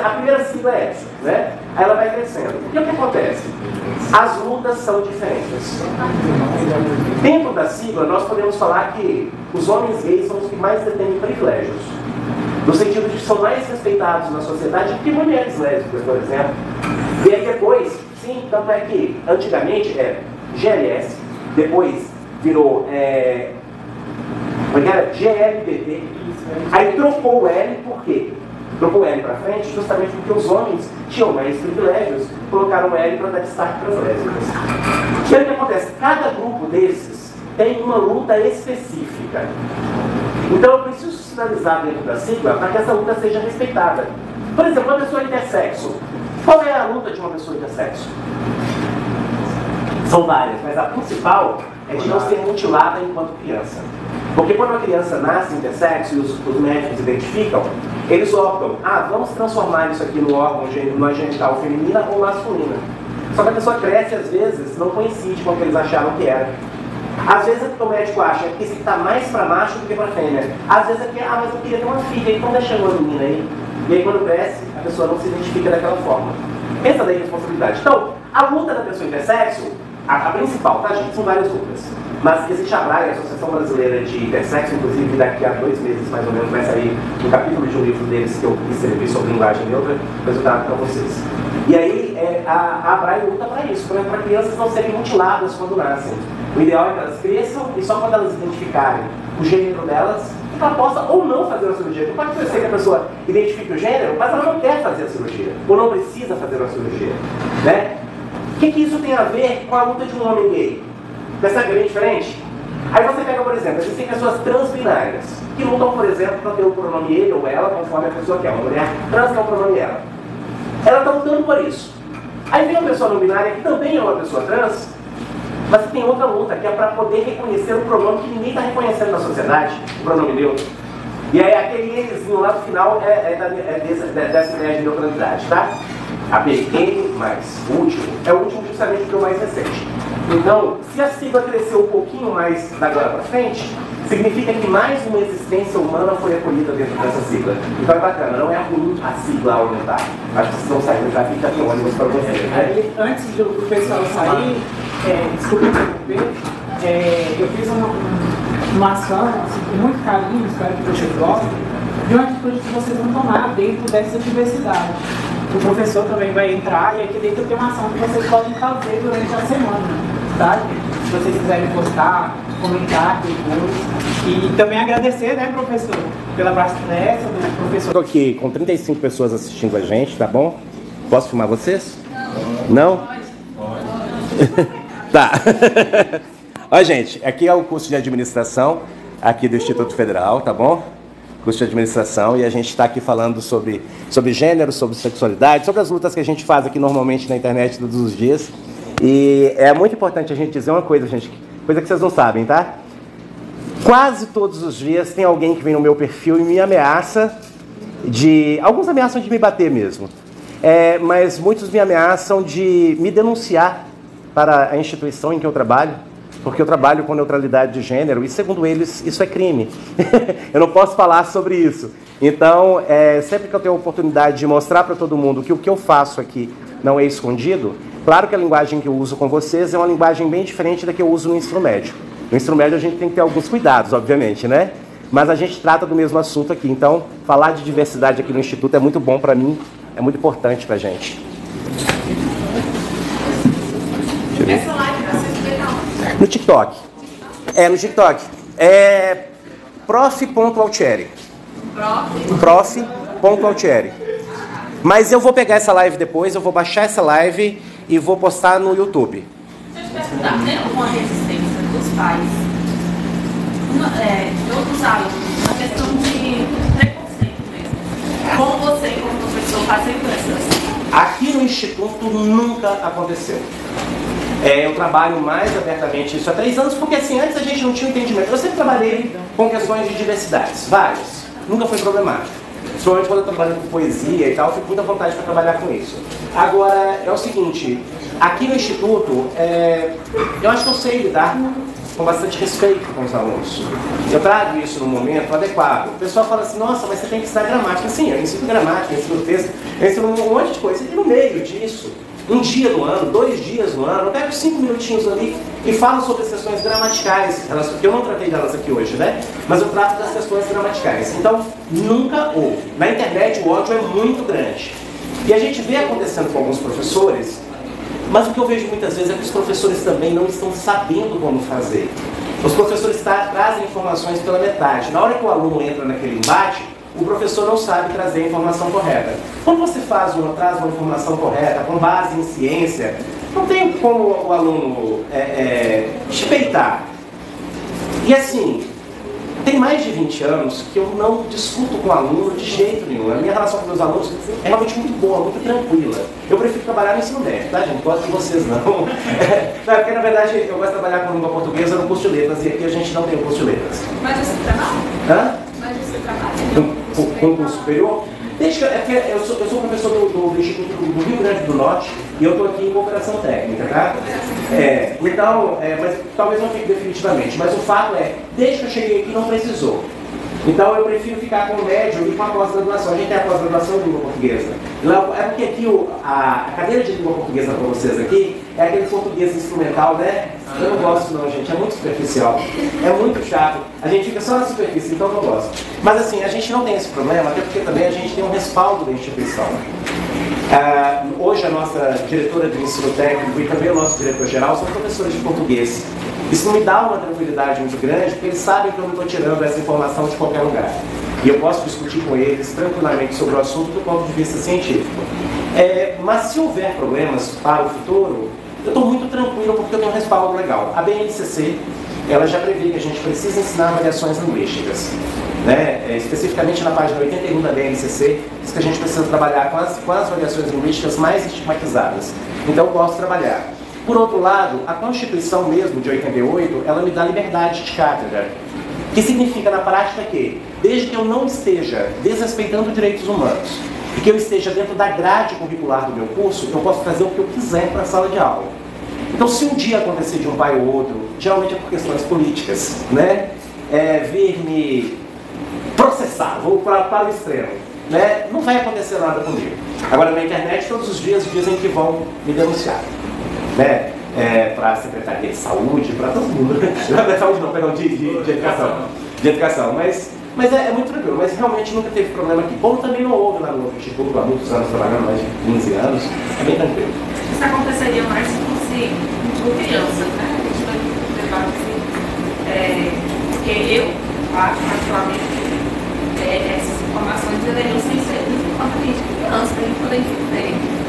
A primeira sigla é essa, né? Aí ela vai crescendo. E o que acontece? As lutas são diferentes. Dentro da sigla, nós podemos falar que os homens gays são os que mais detêm privilégios. No sentido de que são mais respeitados na sociedade que mulheres lésbicas, por exemplo. E aí depois, sim, tanto é que antigamente era GLS, depois virou GLBT, aí trocou o L, por quê? Trocou o L para frente justamente porque os homens tinham mais privilégios, colocaram o L para dar destaque para as lésbicas. E aí o que acontece? Cada grupo desses tem uma luta específica. Então eu preciso sinalizar dentro da sigla para que essa luta seja respeitada. Por exemplo, uma pessoa intersexo. Qual é a luta de uma pessoa intersexo? São várias, mas a principal é de não ser mutilada enquanto criança. Porque quando a criança nasce intersexo e os médicos identificam, eles optam, vamos transformar isso aqui no órgão, numa genital feminina ou masculina. Só que a pessoa cresce, às vezes, não coincide com o que eles acharam que era. Às vezes é porque o médico acha que esse está mais para macho do que para fêmea. Às vezes é porque, mas eu queria ter uma filha, então deixa uma menina aí. E aí quando cresce, a pessoa não se identifica daquela forma. Essa daí é a responsabilidade. Então, a luta da pessoa intersexo, a principal, tá gente? São várias lutas. Mas existe a BRAE, a Associação Brasileira de Intersexo, inclusive daqui a 2 meses mais ou menos vai sair um capítulo de um livro deles que eu escrevi sobre linguagem neutra, depois eu trago para vocês. E aí a BRAE luta para isso, para crianças não serem mutiladas quando nascem. O ideal é que elas cresçam e só quando elas identificarem o gênero delas, ela possa ou não fazer a cirurgia. Não pode ser que a pessoa identifique o gênero, mas ela não quer fazer a cirurgia, ou não precisa fazer uma cirurgia. Né? O que isso tem a ver com a luta de um homem gay? Percebe que é bem diferente? Aí você pega, por exemplo, existem pessoas transbinárias, que lutam, por exemplo, para ter o pronome ele ou ela, conforme a pessoa quer. Uma mulher trans quer o pronome ela. Ela está lutando por isso. Aí vem uma pessoa não binária, que também é uma pessoa trans, mas que tem outra luta, que é para poder reconhecer o pronome que ninguém está reconhecendo na sociedade, o pronome neutro. E aí aquele elezinho lá no final dessa ideia de neutralidade, tá? A PQ, mais o último, é o último justamente porque é o mais recente. Então, se a sigla cresceu um pouquinho mais da agora para frente, significa que mais uma existência humana foi acolhida dentro dessa sigla. Então é bacana, não é ruim a sigla aumentar. Acho que vocês vão sair já fica aqui ônibus para vocês. Né? Antes do pessoal sair, desculpa interromper, eu fiz uma ação assim, com muito carinho, espero que vocês gostem, de uma atitude que vocês vão tomar dentro dessa diversidade. O professor também vai entrar e aqui dentro tem uma ação que vocês podem fazer durante a semana, tá? Se vocês quiserem postar, comentar depois. E também agradecer, né, professor, pela palestra do professor. Estou aqui com 35 pessoas assistindo a gente, tá bom? Posso filmar vocês? Não? Pode. Tá. Ó, gente, aqui é o curso de administração aqui do Instituto Federal, tá bom? Curso de administração, e a gente está aqui falando sobre gênero, sobre sexualidade, sobre as lutas que a gente faz aqui normalmente na internet todos os dias. E é muito importante a gente dizer uma coisa, gente, coisa que vocês não sabem, tá? Quase todos os dias tem alguém que vem no meu perfil e me ameaça alguns ameaçam de me bater mesmo, mas muitos me ameaçam de me denunciar para a instituição em que eu trabalho, porque eu trabalho com neutralidade de gênero e, segundo eles, isso é crime. Eu não posso falar sobre isso. Então, sempre que eu tenho a oportunidade de mostrar para todo mundo que o que eu faço aqui não é escondido, claro que a linguagem que eu uso com vocês é uma linguagem bem diferente da que eu uso no ensino médio. No ensino médio a gente tem que ter alguns cuidados, obviamente, né? Mas a gente trata do mesmo assunto aqui. Então, falar de diversidade aqui no Instituto é muito bom para mim, é muito importante para a gente. Essa live vai ser no TikTok. No TikTok. Prof.Altieri. Prof.Altieri. Mas eu vou pegar essa live depois, eu vou baixar essa live e vou postar no YouTube. Deixa eu te perguntar, tem alguma resistência dos pais, de outros alunos, na questão de preconceito mesmo? Como você, como professor, fazer isso? Aqui no Instituto nunca aconteceu. Eu trabalho mais abertamente isso há 3 anos, porque assim, antes a gente não tinha entendimento. Eu sempre trabalhei com questões de diversidades, várias. Nunca foi problemático. Principalmente quando eu trabalho com poesia e tal, eu fico com muita vontade para trabalhar com isso. Agora, é o seguinte, aqui no Instituto, eu acho que eu sei lidar com bastante respeito com os alunos. Eu trago isso no momento adequado. O pessoal fala assim, nossa, mas você tem que ensinar gramática. Sim, eu ensino gramática, eu ensino texto, eu ensino um monte de coisa. E no meio disso, um dia no ano, 2 dias no ano, eu pego 5 minutinhos ali e falo sobre as questões gramaticais, porque eu não tratei delas aqui hoje, né? Mas eu trato das questões gramaticais. Então, nunca houve. Na internet o ódio é muito grande. E a gente vê acontecendo com alguns professores, mas o que eu vejo muitas vezes é que os professores também não estão sabendo como fazer. Os professores trazem informações pela metade. Na hora que o aluno entra naquele embate, o professor não sabe trazer a informação correta. Quando você traz uma informação correta, com base em ciência, não tem como o aluno te peitar. E assim, tem mais de 20 anos que eu não discuto com o aluno de jeito nenhum. A minha relação com meus alunos é realmente muito boa, muito tranquila. Eu prefiro trabalhar no ensino médio, tá, gente? Não gosto de vocês, não. Porque, na verdade, eu gosto de trabalhar com língua portuguesa no curso de letras, e aqui a gente não tem o curso de letras. Mas você trabalha? Hã? Mas você trabalha? Com curso superior? Desde que, é porque eu sou professor do Instituto do Rio Grande do Norte e eu estou aqui em cooperação técnica, tá? Então, mas talvez não fique definitivamente, mas o fato é, desde que eu cheguei aqui não precisou. Então eu prefiro ficar com o médio e com a pós-graduação. A gente tem a pós-graduação em língua portuguesa. É porque aqui a cadeira de língua portuguesa para vocês aqui é aquele português instrumental, né? Eu não gosto não, gente, é muito superficial. É muito chato. A gente fica só na superfície, então eu não gosto. Mas assim, a gente não tem esse problema, até porque também a gente tem um respaldo da instituição. Hoje a nossa diretora de ensino técnico e também o nosso diretor-geral são professores de português. Isso me dá uma tranquilidade muito grande, porque eles sabem que eu não estou tirando essa informação de qualquer lugar. E eu posso discutir com eles tranquilamente sobre o assunto do ponto de vista científico. Mas se houver problemas para o futuro, eu estou muito tranquilo porque eu tenho um respaldo legal. A BNCC, ela já prevê que a gente precisa ensinar avaliações linguísticas. Né? Especificamente na página 81 da BNCC, diz que a gente precisa trabalhar com as avaliações linguísticas mais estigmatizadas. Então eu posso trabalhar. Por outro lado, a Constituição mesmo de 88, ela me dá liberdade de cátedra. Que significa na prática que, desde que eu não esteja desrespeitando direitos humanos e que eu esteja dentro da grade curricular do meu curso, eu posso fazer o que eu quiser para a sala de aula. Então, se um dia acontecer de um pai ou outro, geralmente é por questões políticas, né? Vir me processar, vou para o extremo, né? Não vai acontecer nada comigo. Agora, na internet, todos os dias dizem que vão me denunciar. Né? Para a Secretaria de Saúde, para todo mundo. Não é saúde não, perdão, de educação. De educação, mas é muito tranquilo. Mas realmente nunca teve problema aqui. Como também não houve lá no Instituto, há muitos anos, trabalhando mais de 15 anos, é bem tranquilo. Isso aconteceria mais se fosse com crianças, né? A gente vai levar assim, porque eu acho, particularmente, essas informações deveriam ser inseridas enquanto a gente criança, para a gente poder entender.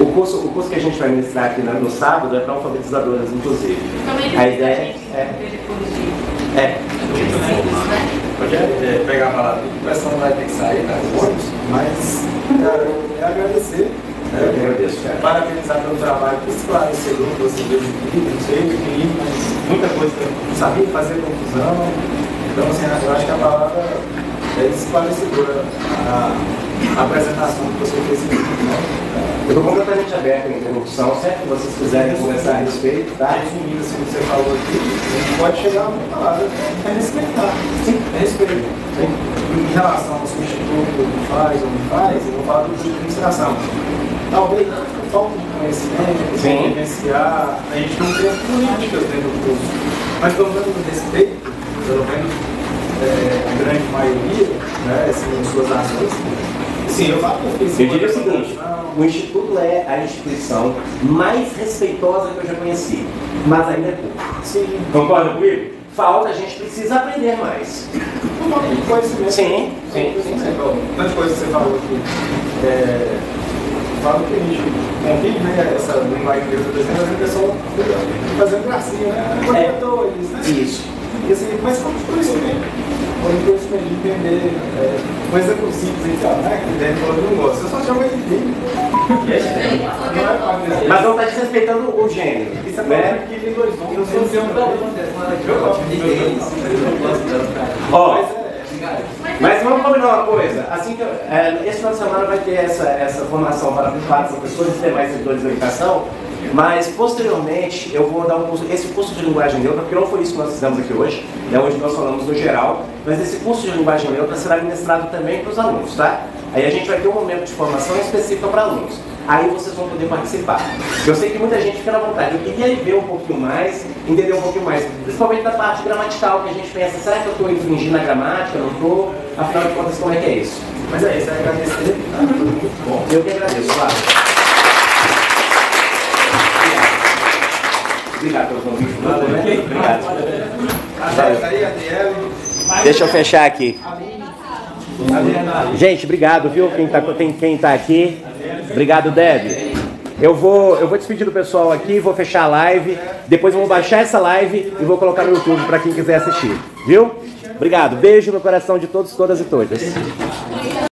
O curso que a gente vai ministrar aqui no sábado é para alfabetizadoras, inclusive. A ideia Pode pegar a palavra, o pessoal não vai ter que sair, né? Mas, cara, eu agradecer. Eu que agradeço, cara. Parabenizar pelo trabalho esclarecedor que você deu de vídeo, não sei, pequenino, mas muita coisa que eu não sabia fazer confusão. Então, assim, eu acho que a palavra é esclarecedora, a apresentação que você fez aqui, né? Eu estou completamente aberto à interrupção, sempre que vocês quiserem conversar a respeito, tá? Resumindo assim o que você falou aqui, a gente pode chegar a uma palavra, é respeitar. Sim, é respeito. Em relação ao que o Instituto faz ou não faz, eu vou falar do tipo de administração. Talvez falta de conhecimento, de vivenciar, a gente não tem políticas dentro do curso. Mas pelo menos o respeito, pelo menos a grande maioria, né, assim, em suas ações. Sim, eu diria o seguinte, o Instituto é a instituição mais respeitosa que eu já conheci, mas ainda é pouco. Sim. Concorda comigo? Falta, a gente precisa aprender mais. Conhecimento. Sim. Tanta coisa que você falou aqui. Falo que a gente convive, né, essa linguagem que eu estou dizendo, a pessoa fazendo gracinha, né? Corretores, né? Isso. E assim, mas como conhecimento? Quando eu conhecimento de entender coisa tão simples e tal, né? Que dentro eu não gosto. Eu só chamo ele de mas não está desrespeitando o gênero. Isso é né? Que tem dois nomes. Eu sou o seu mas vamos combinar uma coisa. Assim que esse final de semana vai ter essa formação para os professores e demais servidores da educação. Mas, posteriormente, eu vou dar esse curso de linguagem neutra, porque não foi isso que nós fizemos aqui hoje, né, hoje nós falamos no geral, mas esse curso de linguagem neutra será ministrado também para os alunos, tá? Aí a gente vai ter um momento de formação específica para alunos. Aí vocês vão poder participar. Eu sei que muita gente fica na vontade, eu queria ver um pouquinho mais, entender um pouquinho mais, principalmente da parte gramatical, que a gente pensa, será que eu estou infringindo a gramática, não estou? Afinal de contas, como é que é isso? Mas é isso, é agradecer. Muito bom. Eu que agradeço, claro. Obrigado pelo convite. Obrigado. Deixa eu fechar aqui. Gente, obrigado, viu? Quem tá aqui. Obrigado, Deb. Eu vou despedir do pessoal aqui, vou fechar a live. Depois eu vou baixar essa live e vou colocar no YouTube para quem quiser assistir. Viu? Obrigado. Beijo no coração de todos, todas e todas.